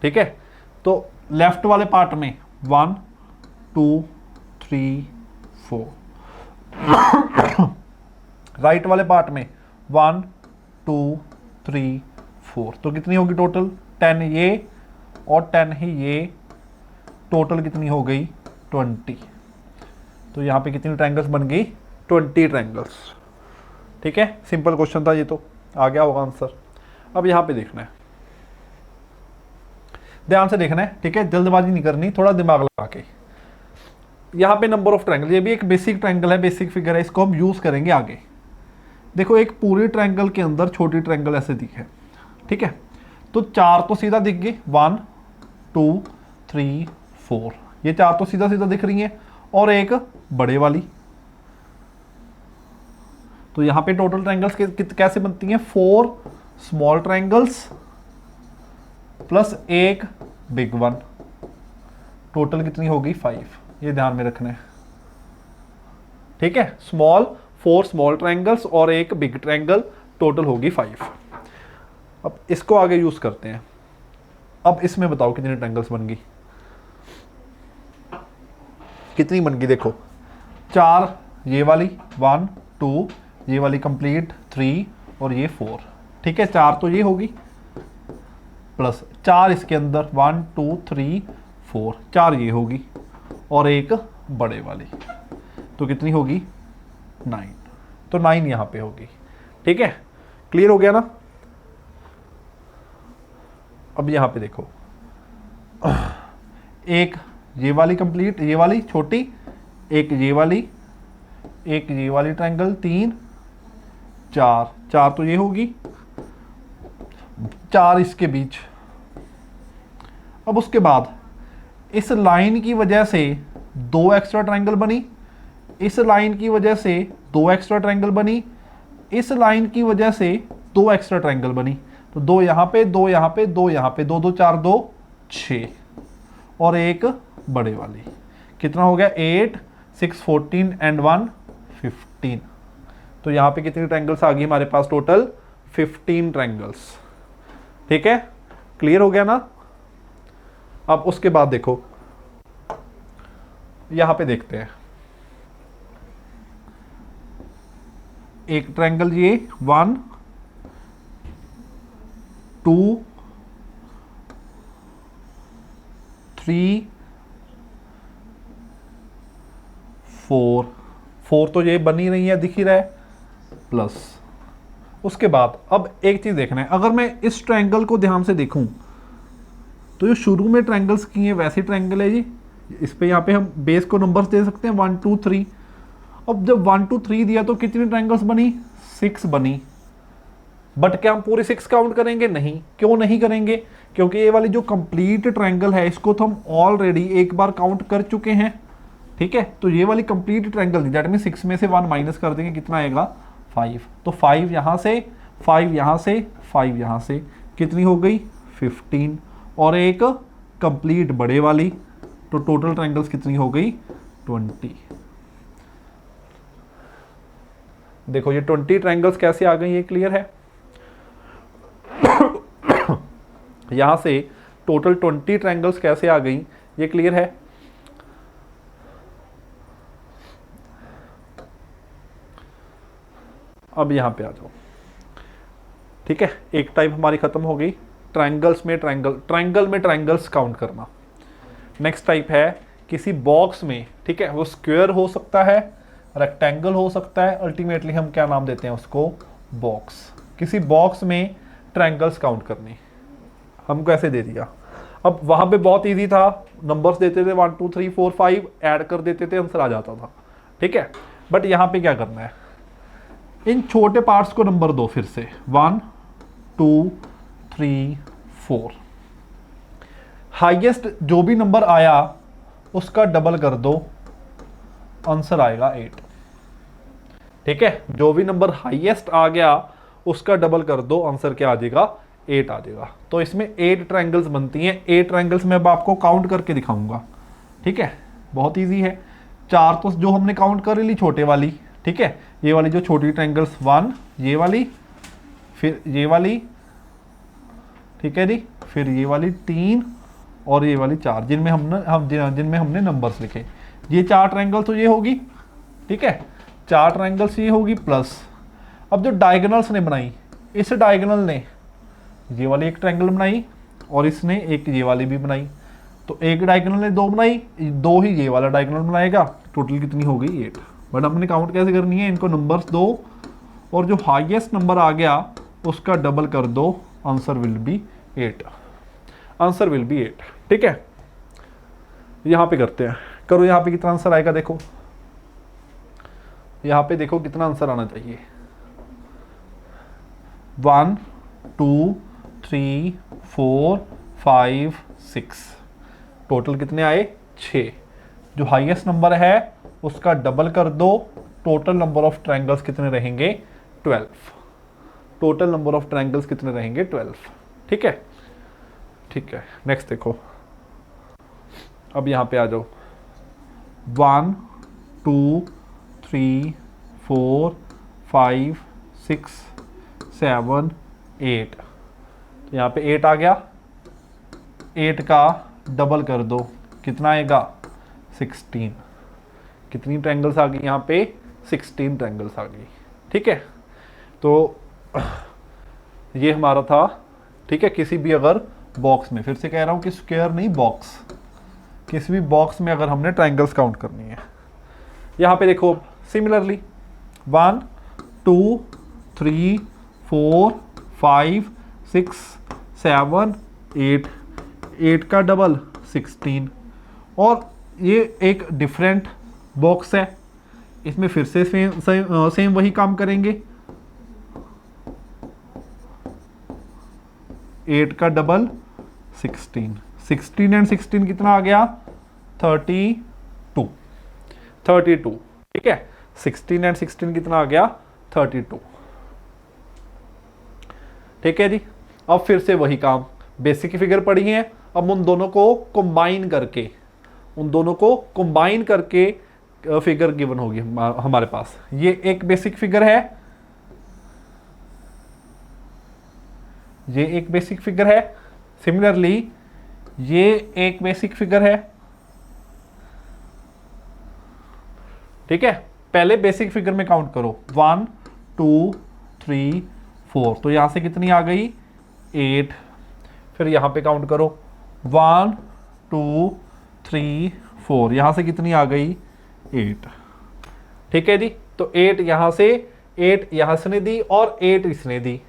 ठीक है, तो लेफ्ट वाले पार्ट में 1 2 3 4, राइट वाले पार्ट में 1 2 3 4, तो कितनी होगी टोटल, 10 ये और 10 ही ये, टोटल कितनी हो गई, 20। तो यहाँ पे कितनी ट्रायंगल्स बन गई, 20 ट्रायंगल्स। ठीक है, सिंपल क्वेश्चन था ये, तो आ गया होगा आंसर। अब यहाँ पे देखना है, ध्यान से देखना है। ठीक है, जल्दबाजी नहीं करनी, थोड़ा दिमाग लगा के। यहाँ पे नंबर ऑफ ट्रायंगल, ये भी एक बेसिक ट्रायंगल है, बेसिक फिगर है, इसको हम यूज करेंगे आगे। देखो, एक पूरे ट्रायंगल के अंदर छोटी ट्रायंगल ऐसे दिखे। ठीक है, तो 4 तो सीधा दिख गए, 1 2 3 4, ये 4 तो सीधा सीधा दिख रही हैं, और एक बड़े वाली। तो यहां पे टोटल ट्रायंगल्स कैसे बनती हैं, 4 स्मॉल ट्रायंगल्स प्लस एक बिग वन, टोटल कितनी होगी, 5। ये ध्यान में रखना है। ठीक है, 4 स्मॉल ट्रायंगल्स और एक बिग ट्रायंगल, टोटल होगी 5। अब इसको आगे यूज करते हैं। अब इसमें बताओ कितनी ट्रायंगल्स बन गई, कितनी बन गई, देखो 4 ये वाली, 1 2, ये वाली कंप्लीट 3 और ये 4। ठीक है, 4 तो ये होगी प्लस 4 इसके अंदर 1 2 3 4, 4 ये होगी और एक बड़े वाली, तो कितनी होगी, 9। तो 9 यहां पे होगी। ठीक है, क्लियर हो गया ना। अब यहां पे देखो, एक ये वाली कंप्लीट, ये वाली छोटी, एक ये वाली ट्रायंगल, 3 4, 4 तो ये होगी, 4 इसके बीच। अब उसके बाद इस लाइन की वजह से 2 एक्स्ट्रा ट्रायंगल बनी, इस लाइन की वजह से 2 एक्स्ट्रा ट्रायंगल बनी, इस लाइन की वजह से 2 एक्स्ट्रा ट्रायंगल बनी। तो 2 यहाँ पे, 2 यहाँ पे, 2 यहाँ पे, 2 2 4 2 6 और एक बड़े वाली। कितना हो गया? 8 6 14 एंड 1 15। तो यहाँ पे कितनी ट्रायंगल्स आ गई हमारे पास? Total 15 triangles. ठीक है, क्लियर हो गया ना? अब उसके बाद देखो, यहां पे देखते हैं एक ट्रायंगल, ये 1 2 3 4 तो ये बन ही नहीं है, दिख ही रहा है, प्लस। उसके बाद अब एक चीज देखना है, अगर मैं इस ट्रायंगल को ध्यान से देखूं तो जो शुरू में ट्रायंगल्स किए हैं वैसे ट्रायंगल है जी। इस पे यहाँ पे हम बेस को नंबर्स दे सकते हैं 1 2 3। अब जब 1 2 3 दिया तो कितनी ट्रायंगल्स बनी? 6 बनी। बट क्या हम पूरे 6 काउंट करेंगे? नहीं। क्यों नहीं करेंगे? क्योंकि ये वाली जो कंप्लीट ट्रायंगल है इसको तो हम ऑलरेडी एक बार काउंट कर चुके हैं। ठीक है, तो ये वाली कंप्लीट ट्रायंगल दैट मीन 6 में से 1 माइनस कर देंगे, कितना आएगा? 5। तो 5 यहाँ से, 5 यहाँ से, 5 यहाँ से, कितनी हो गई? 15 और एक कंप्लीट बड़े वाली। तो टोटल ट्रायंगल्स कितनी हो गई? 20। देखो ये 20 ट्रायंगल्स कैसे आ गई, ये क्लियर है? यहां से टोटल 20 ट्रायंगल्स कैसे आ गई, ये क्लियर है? अब यहां पे आ जाओ। ठीक है, एक टाइप हमारी खत्म हो गई, ट्रायंगल्स में ट्रायंगल में ट्रायंगल्स काउंट करना। नेक्स्ट टाइप है किसी बॉक्स में, ठीक है, वो स्क्वायर हो सकता है, रेक्टेंगल हो सकता है, अल्टीमेटली हम क्या नाम देते हैं उसको? बॉक्स। किसी बॉक्स में ट्रायंगल्स काउंट करनी, हमको ऐसे दे दिया। अब वहां पे बहुत इजी था, नंबर्स देते थे 1 2 3 4 5, ऐड कर देते थे, आंसर आ जाता था। ठीक है, बट यहां पे क्या करना है? इन छोटे पार्ट्स को नंबर दो फिर से, 1 2 3 4। हाईएस्ट जो भी नंबर आया उसका डबल कर दो, आंसर आएगा 8। ठीक है, जो भी नंबर हाईएस्ट आ गया उसका डबल कर दो, आंसर क्या आ जाएगा? 8 आ जाएगा। तो इसमें 8 ट्रायंगल्स बनती हैं। 8 ट्रायंगल्स में अब आपको काउंट करके दिखाऊंगा। ठीक है, बहुत इजी है। 4 तो जो हमने काउंट कर ली छोटे वाली, ठीक है, ये वाली जो छोटी ट्रायंगल्स 1, ये वाली, फिर ये वाली, ठीक है जी, फिर ये वाली 3 और ये वाली 4, जिनमें हमने नंबर्स लिखे। ये 4 ट्रायंगल तो ये होगी, ठीक है, 4 ट्रायंगल्स ये होगी प्लस। अब जो डायगोनल्स ने बनाई, इस डायगोनल ने ये वाली एक ट्रायंगल बनाई और इसने एक ये वाली भी बनाई। तो एक डायगोनल ने 2 बनाई, 2 ही ये वाला डायगोनल बनाएगा। टोटल कितनी हो गई? 8। बट हमने काउंट कैसे करनी है? इनको नंबर्स दो और जो हाईएस्ट नंबर आ गया उसका डबल कर दो, answer will be 8। Answer will be 8। ठीक है, यहां पे करते हैं, करो यहां पे कितना आंसर आएगा देखो। यहां पे देखो कितना आंसर आना चाहिए। 1 2 3 4 5 6, टोटल कितने आए? 6। जो हाईएस्ट नंबर है उसका डबल कर दो, टोटल नंबर ऑफ ट्रायंगल्स कितने रहेंगे? 12। टोटल नंबर ऑफ ट्रायंगल्स कितने रहेंगे? 12। ठीक है, ठीक है। नेक्स्ट देखो, अब यहां पे आ जाओ। 1 2 3 4 5 6 7 8, तो यहाँ पे 8 आ गया। 8 का डबल कर दो, कितना आएगा? 16। कितनी ट्रायंगल्स आ गई यहाँ पे? 16 ट्रायंगल्स आ गई। ठीक है, तो ये हमारा था। ठीक है, किसी भी अगर बॉक्स में, फिर से कह रहा हूँ कि स्क्वायर नहीं, बॉक्स, किसी भी बॉक्स में अगर हमने ट्रायंगल्स काउंट करनी है। यहाँ पे देखो सिमिलरली 1 2 3 4 5 6 7 8, 8 का डबल 16। और ये एक डिफरेंट बॉक्स है, इसमें फिर से सेम वही काम करेंगे। 8 का डबल 16, 16 एंड 16 कितना आ गया? 32 32, ठीक है। 16 एंड 16 कितना आ गया? 32, ठीक है जी। अब फिर से वही काम, बेसिक फिगर पढ़ी है, अब उन दोनों को कंबाइन करके, उन दोनों को कंबाइन करके फिगर गिवन होगी हमारे पास। ये एक बेसिक फिगर है, ये एक बेसिक फिगर है, सिमिलरली ये एक बेसिक फिगर है, ठीक है। पहले बेसिक फिगर में काउंट करो, 1 2 3 4, तो यहां से कितनी आ गई? 8। फिर यहां पे काउंट करो, 1 2 3 4, यहां से कितनी आ गई? 8, ठीक है जी। तो 8 यहां से, 8 यहां से ने दी और 8 इसने दी,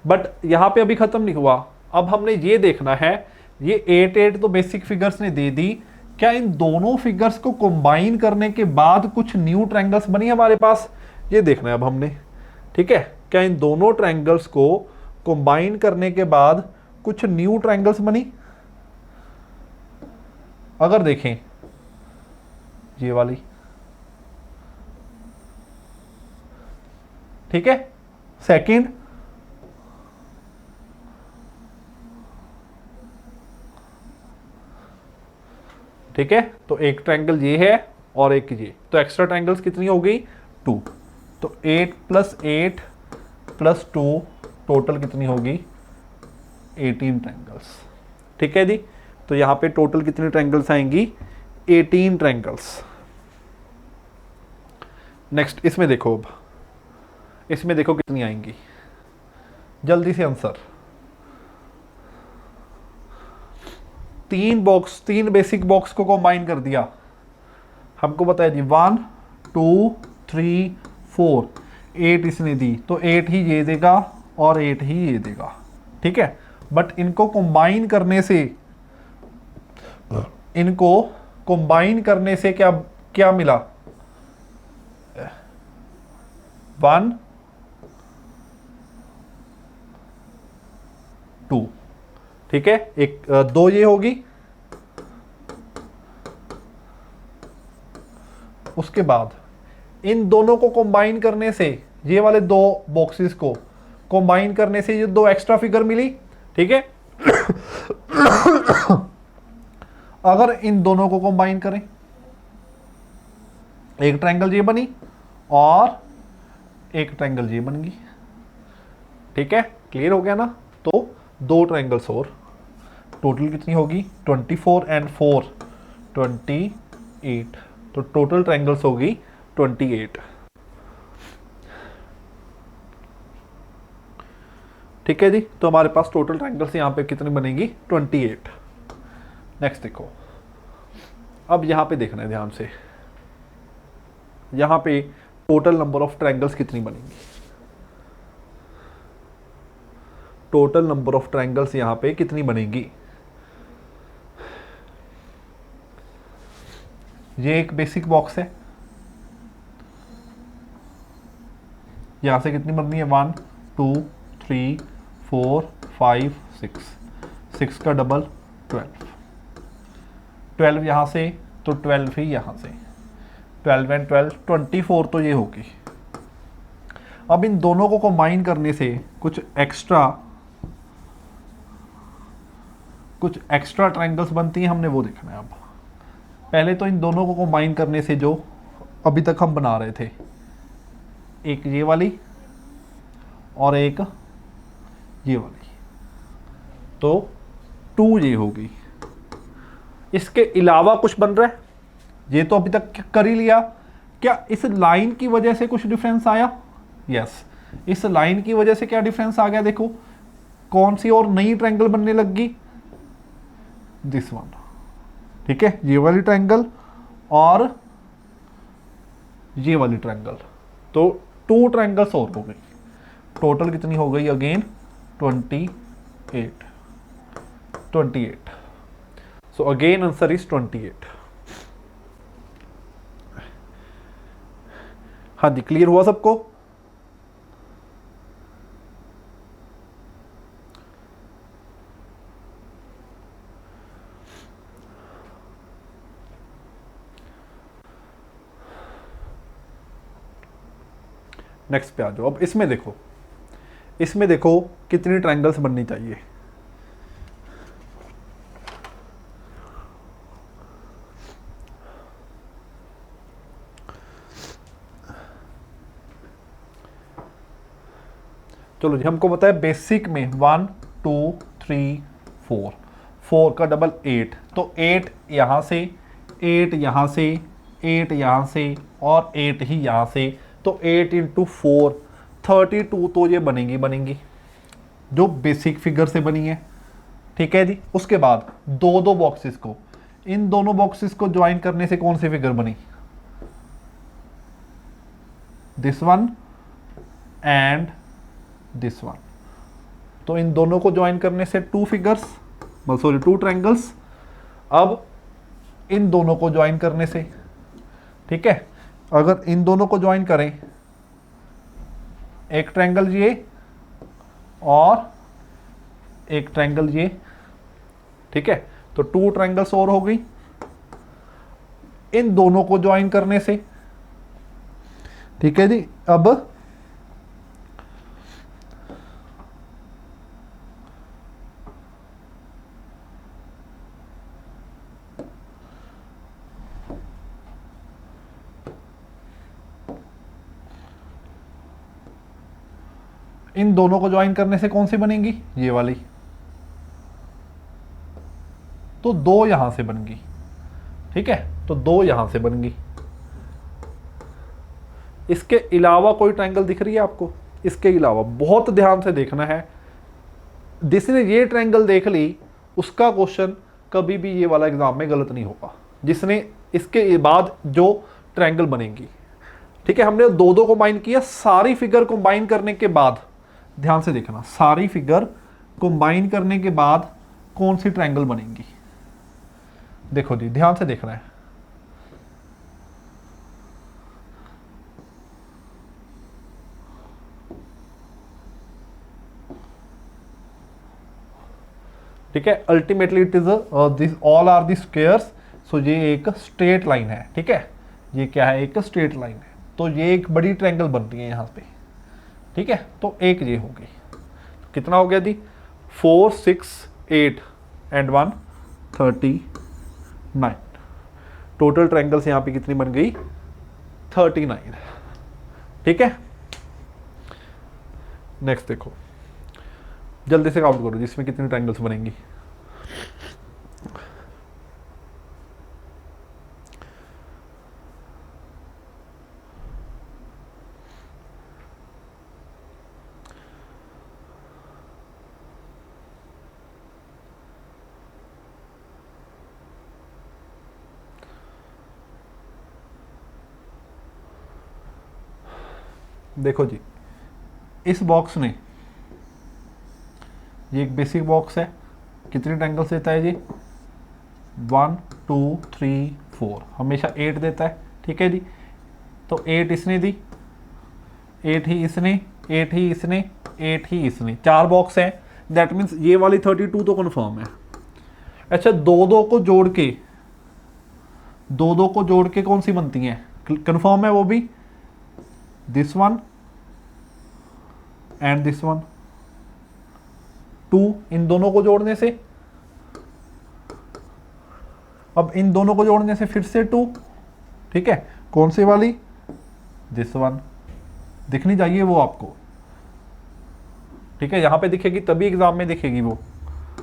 बट यहां पे अभी खत्म नहीं हुआ। अब हमने ये देखना है, ये 8 8 तो बेसिक फिगर्स ने दे दी, क्या इन दोनों फिगर्स को कंबाइन करने के बाद कुछ न्यू ट्रायंगल्स बनी हमारे पास? ये देखना है अब हमने, ठीक है। क्या इन दोनों ट्रायंगल्स को कंबाइन करने के बाद कुछ न्यू ट्रायंगल्स बनी? अगर देखें ये वाली, ठीक है, सेकंड, ठीक है, तो एक ट्रायंगल ये है और एक ये, तो एक्स्ट्रा ट्रायंगल्स कितनी हो गई? 2। तो 8 + 8 + 2 टोटल कितनी होगी? 18 ट्रायंगल्स, ठीक है जी। तो यहां पे टोटल कितनी ट्रायंगल्स आएंगी? 18 ट्रायंगल्स। नेक्स्ट इसमें देखो, अब इसमें देखो कितनी आएंगी, जल्दी से आंसर। 3 बेसिक बॉक्स को कंबाइन कर दिया, हमको बताया जी 1 2 3 4, 8 इसने दी, तो 8 ही ये देगा और 8 ही ये देगा, ठीक है। बट इनको कंबाइन करने से, इनको कंबाइन करने से क्या क्या मिला? 1 2, ठीक है, एक 2 ये होगी, उसके बाद इन दोनों को कंबाइन करने से, ये वाले 2 बॉक्सेस को कंबाइन करने से ये 2 एक्स्ट्रा फिगर मिली, ठीक है। अगर इन दोनों को कंबाइन करें, एक ट्रायंगल ये बनी और एक ट्रायंगल ये बन गई, ठीक है। क्लियर हो गया ना? तो 2 ट्रायंगल्स और, टोटल कितनी होगी? 24 एंड 4 28, तो टोटल ट्रायंगल्स होगी 28, ठीक है जी। तो हमारे पास टोटल ट्रायंगल्स यहां पे कितनी बनेगी? 28। नेक्स्ट देखो, अब यहां पे देखना है ध्यान से, यहां पे टोटल नंबर ऑफ ट्रायंगल्स कितनी बनेंगी? टोटल नंबर ऑफ ट्रायंगल्स यहां पे कितनी बनेंगी? ये एक बेसिक बॉक्स है, यहां से कितनी बननी है? 1 2 3 4 5 6, 6 का डबल 12, 12 यहां से, तो 12 ही यहां से, 12 एंड 12 24, तो ये होगी। अब इन दोनों को कंबाइन करने से कुछ एक्स्ट्रा ट्रायंगल्स बनती हैं, हमने वो देखना है। अब पहले तो इन दोनों को कंबाइन करने से जो अभी तक हम बना रहे थे, एक ये वाली और एक ये वाली, तो 2 ये होगी। इसके अलावा कुछ बन रहा है? ये तो अभी तक कर ही लिया। क्या इस लाइन की वजह से कुछ डिफरेंस आया? यस, इस लाइन की वजह से क्या डिफरेंस आ गया? देखो कौन सी और नई ट्रायंगल बनने लग गई? दिस वन, ठीक है, ये वाली ट्रायंगल और ये वाली ट्रायंगल, तो 2 ट्रायंगल्स और हो गई। टोटल कितनी हो गई? Again 28, 28। So again answer is 28। हाँ जी, क्लियर हुआ सबको? नेक्स्ट पे आ जाओ। अब इसमें देखो, इसमें देखो कितनी ट्रायंगल्स बननी चाहिए। चलो जी, हमको पता है बेसिक में 1 2 3 4, 4 का डबल 8, तो 8 यहाँ से, 8 यहाँ से, 8 यहाँ से और 8 ही यहाँ से, तो 8 इंटू 4 32 तो ये बनेंगी बनेंगी जो बेसिक फिगर से बनी है। ठीक है जी। उसके बाद दो दो बॉक्सेस को, इन दोनों बॉक्सेस को ज्वाइन करने से कौन सी फिगर बनी? This one and this one. तो इन दोनों को ज्वाइन करने से two figures, sorry two triangles. अब इन दोनों को ज्वाइन करने से, ठीक है, अगर इन दोनों को ज्वाइन करें, एक ट्रायंगल ये और एक ट्रायंगल ये, ठीक है, तो टू ट्रायंगल्स और हो गई। इन दोनों को ज्वाइन करने से, ठीक है जी, अब इन दोनों को ज्वाइन करने से कौन सी बनेगी? ये वाली। तो दो यहां से बन गई, ठीक है, तो दो यहां से बन गई। इसके अलावा कोई ट्रायंगल दिख रही है आपको? इसके अलावा बहुत ध्यान से देखना है। जिसने ये ट्रायंगल देख ली उसका क्वेश्चन कभी भी ये वाला एग्जाम में गलत नहीं होगा, जिसने इसके बाद जो ट्रायंगल बनेंगी। ठीक है, हमने दो दो कंबाइन किया, सारी फिगर कंबाइन करने के बाद ध्यान से देखना, सारी फिगर कंबाइन करने के बाद कौन सी ट्रायंगल बनेंगी। देखो जी, ध्यान से देखना है। ठीक है, ultimately it is this all are the squares. So ये एक स्ट्रेट लाइन है। ठीक है, ये क्या है? एक स्ट्रेट लाइन है। तो ये एक बड़ी ट्रायंगल बन रही है यहाँ पे। ठीक है, तो एक ये हो गई। तो कितना हो गया दी? 4 6 8 एंड 1 39। टोटल ट्रायंगल्स यहाँ पे कितनी बन गई? 39। ठीक है, नेक्स्ट देखो, जल्दी से काउंट करो जिसमें कितनी ट्रायंगल्स बनेंगी। देखो जी, इस बॉक्स ने, ये एक बेसिक बॉक्स है, कितनी ट्रायंगल्स देता है जी? 1 2 3 4, हमेशा 8 देता है। ठीक है जी, तो 8 इसने दी, 8 ही इसने, 8 ही इसने, 8 ही इसने, 4 बॉक्स हैं। दैट मीन्स ये वाली 32 तो कन्फर्म है। अच्छा, दो दो को जोड़ के, दो दो को जोड़ के कौन सी बनती हैं? कन्फर्म है वो भी, this one and this one. 2 इन दोनों को जोड़ने से, अब इन दोनों को जोड़ने से फिर से 2। ठीक है, कौन सी वाली? This one. दिखनी चाहिए वो आपको। ठीक है, यहां पे दिखेगी तभी एग्जाम में दिखेगी वो,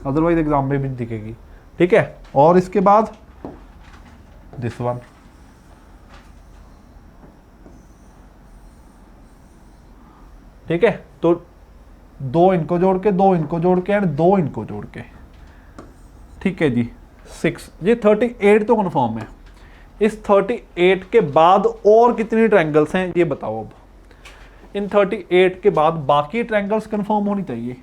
अदरवाइज एग्जाम में भी दिखेगी। ठीक है, और इसके बाद दिस वन। ठीक है, तो दो इनको जोड़ के, दो इनको जोड़ के एंड दो इनको जोड़ के। ठीक है जी, 6। ये 38 तो कन्फर्म है। इस 38 के बाद और कितनी ट्रायंगल्स हैं ये बताओ। अब इन 38 के बाद बाकी ट्रायंगल्स कन्फर्म होनी चाहिए।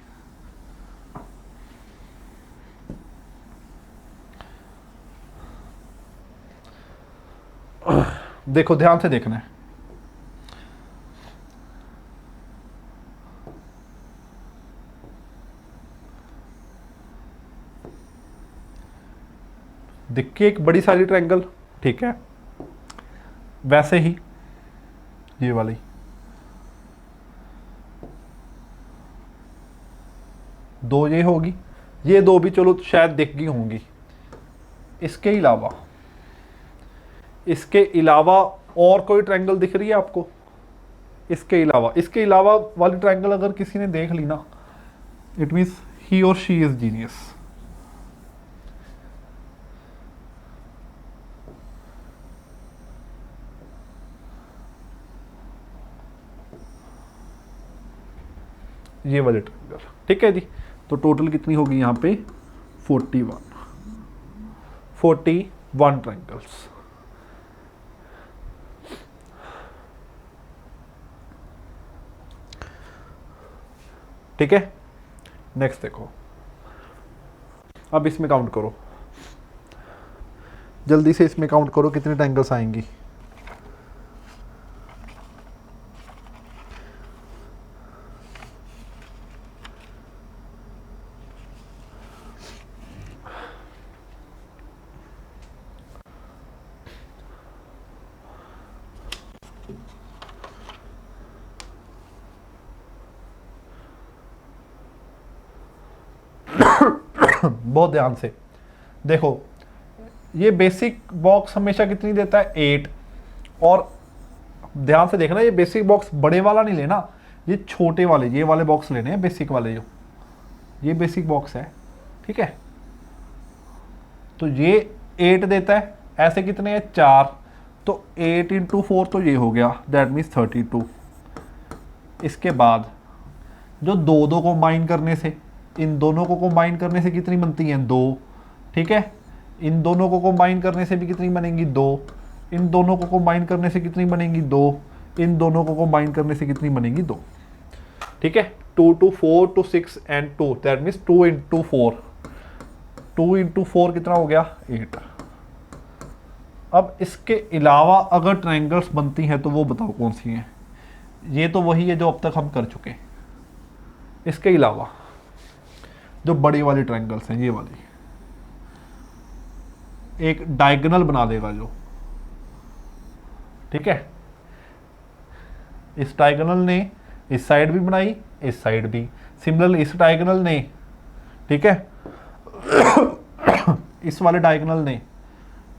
देखो, ध्यान से देखना है। देखिए, एक बड़ी सारी ट्रायंगल। ठीक है, वैसे ही ये वाली, दो ये होगी, ये दो भी चलो शायद दिख गई होंगी। इसके अलावा और कोई ट्रायंगल दिख रही है आपको? इसके अलावा वाली ट्रायंगल अगर किसी ने देख ली ना, इट मीन्स ही और शी इज जीनियस। ये वाले ट्रायंगल, ठीक है जी। तो टोटल कितनी होगी यहाँ पे? 41 ट्रायंगल्स। ठीक है, नेक्स्ट देखो, अब इसमें काउंट करो, जल्दी से इसमें काउंट करो कितने ट्रायंगल्स आएंगी। बहुत ध्यान से देखो, ये बेसिक बॉक्स हमेशा कितनी देता है? 8। और ध्यान से देखना, ये बेसिक बॉक्स बड़े वाला नहीं लेना, ये छोटे वाले, ये वाले बॉक्स लेने हैं बेसिक वाले, जो ये बेसिक बॉक्स है, ठीक है। तो ये 8 देता है, ऐसे कितने हैं? 4। तो 8 × 4 तो ये हो गया, दैट मीन्स 32। इसके बाद जो दो दो कंबाइन करने से, इन दोनों को कंबाइन करने से कितनी बनती हैं? 2, ठीक है। इन दोनों को कंबाइन करने से भी कितनी बनेंगी? 2। इन दोनों को कंबाइन करने से कितनी बनेंगी? 2। इन दोनों को कंबाइन करने से कितनी बनेंगी? 2, ठीक है। 2 to 4 to 6 and 2, that means 2 × 4। 2 × 4 कितना हो गया? 8। अब इसके अलावा अगर ट्रायंगल्स बनती हैं तो वो बताओ कौन सी हैं? ये तो वही है जो अब तक हम कर चुके। इसके अलावा जो बड़ी वाली ट्रायंगल्स हैं, ये वाली, एक डायगोनल बना देगा जो, ठीक है। इस डायगोनल ने इस साइड भी बनाई, इस साइड भी। सिमिलरली इस डायगोनल ने, ठीक है, इस वाले डायगोनल ने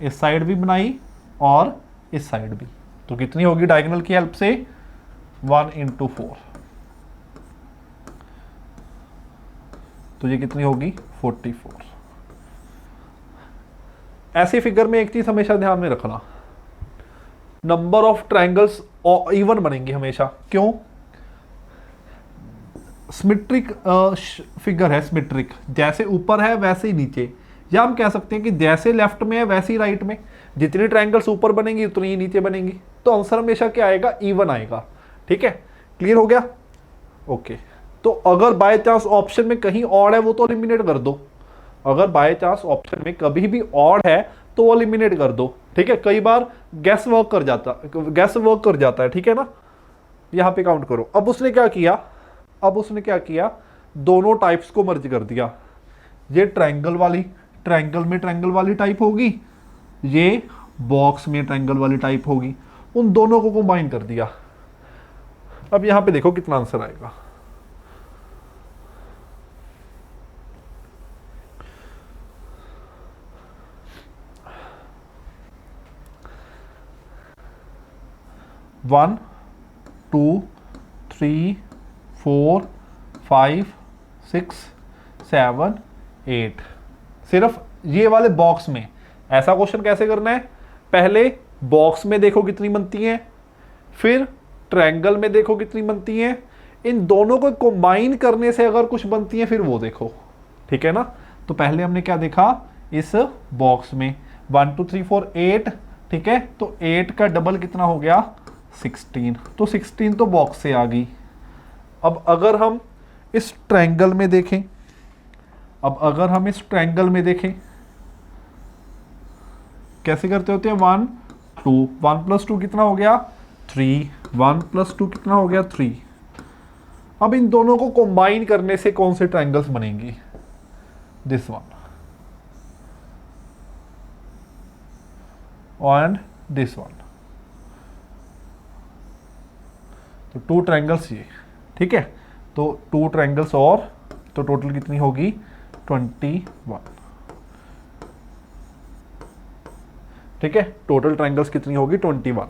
इस साइड भी बनाई और इस साइड भी। तो कितनी होगी डायगोनल की हेल्प से? 1 × 4। तो ये कितनी होगी? 44। ऐसी फिगर में एक चीज हमेशा ध्यान में रखना, नंबर ऑफ ट्रायंगल्स इवन बनेंगे हमेशा। क्यों? सिमेट्रिक फिगर है, सिमेट्रिक, जैसे ऊपर है वैसे ही नीचे, या हम कह सकते हैं कि जैसे लेफ्ट में है वैसे ही राइट में। जितनी ट्रायंगल्स ऊपर बनेंगी उतनी ही नीचे बनेंगी। तो आंसर हमेशा क्या आएगा? इवन आएगा, ठीक है। क्लियर हो गया? ओके। तो अगर बाय चांस ऑप्शन में कहीं ऑड है वो तो एलिमिनेट कर दो। अगर बाय चांस ऑप्शन में कभी भी ऑड है तो वो एलिमिनेट कर दो, ठीक है। कई बार गैस वर्क कर जाता है, ठीक है ना। यहां पे काउंट करो। अब उसने क्या किया? दोनों टाइप्स को मर्ज कर दिया। ये ट्रायंगल में ट्रायंगल वाली टाइप होगी, ये बॉक्स में ट्रायंगल वाली टाइप होगी, उन दोनों को कंबाइन कर दिया। अब यहां पे देखो कितना आंसर आएगा। वन, 2, 3, 4, 5, 6, 7, 8। सिर्फ ये वाले बॉक्स में। ऐसा क्वेश्चन कैसे करना है? पहले बॉक्स में देखो कितनी बनती हैं, फिर ट्रायंगल में देखो कितनी बनती हैं, इन दोनों को कंबाइन करने से अगर कुछ बनती हैं फिर वो देखो, ठीक है ना। तो पहले हमने क्या देखा? इस बॉक्स में 1 2 3 4 8, ठीक है। तो 8 का डबल कितना हो गया? 16। तो 16 तो बॉक्स से आ गई। अब अगर हम इस ट्रायंगल में देखें, कैसे करते होते हैं? 1 2, 1 + 2 कितना हो गया? 3। 1 + 2 कितना हो गया? 3। अब इन दोनों को कंबाइन करने से कौन से ट्रायंगल्स बनेंगी? This one and this one. तो 2 ट्रायंगल्स ये, ठीक है। तो 2 ट्रायंगल्स और तो टोटल कितनी होगी 21। ठीक है, टोटल ट्रायंगल्स कितनी होगी 21।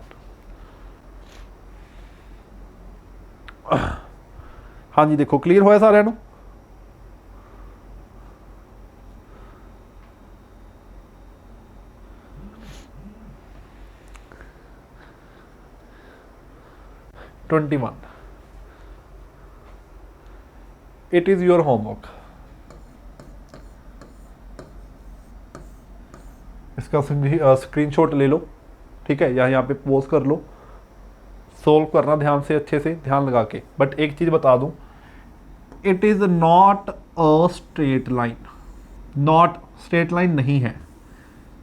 हाँ जी, देखो क्लियर होया सारे नू। It is your homework. इसका स्क्रीनशॉट ले लो, ठीक है, या यहाँ पे पोज कर लो, सोल्व करना ध्यान से, अच्छे से ध्यान लगा के। बट एक चीज बता दूं, it is not a straight line, not straight line नहीं है,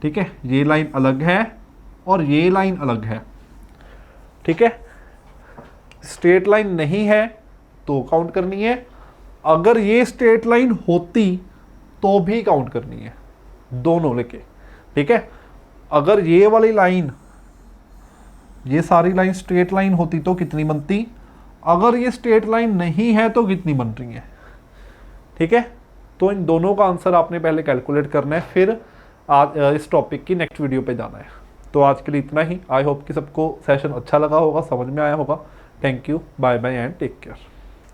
ठीक है, ये लाइन अलग है और ये लाइन अलग है, ठीक है। स्ट्रेट लाइन नहीं है तो काउंट करनी है, अगर ये स्ट्रेट लाइन होती तो भी काउंट करनी है, दोनों लेके, ठीक है। अगर ये वाली लाइन, ये सारी लाइन स्ट्रेट लाइन होती तो कितनी बनती, अगर ये स्ट्रेट लाइन नहीं है तो कितनी बन रही है, ठीक है। तो इन दोनों का आंसर आपने पहले कैलकुलेट करना है, फिर आज इस टॉपिक की नेक्स्ट वीडियो पे जाना है। तो आज के लिए इतना ही। आई होप कि सबको सेशन अच्छा लगा होगा, समझ में आया होगा। Thank you, bye bye and take care.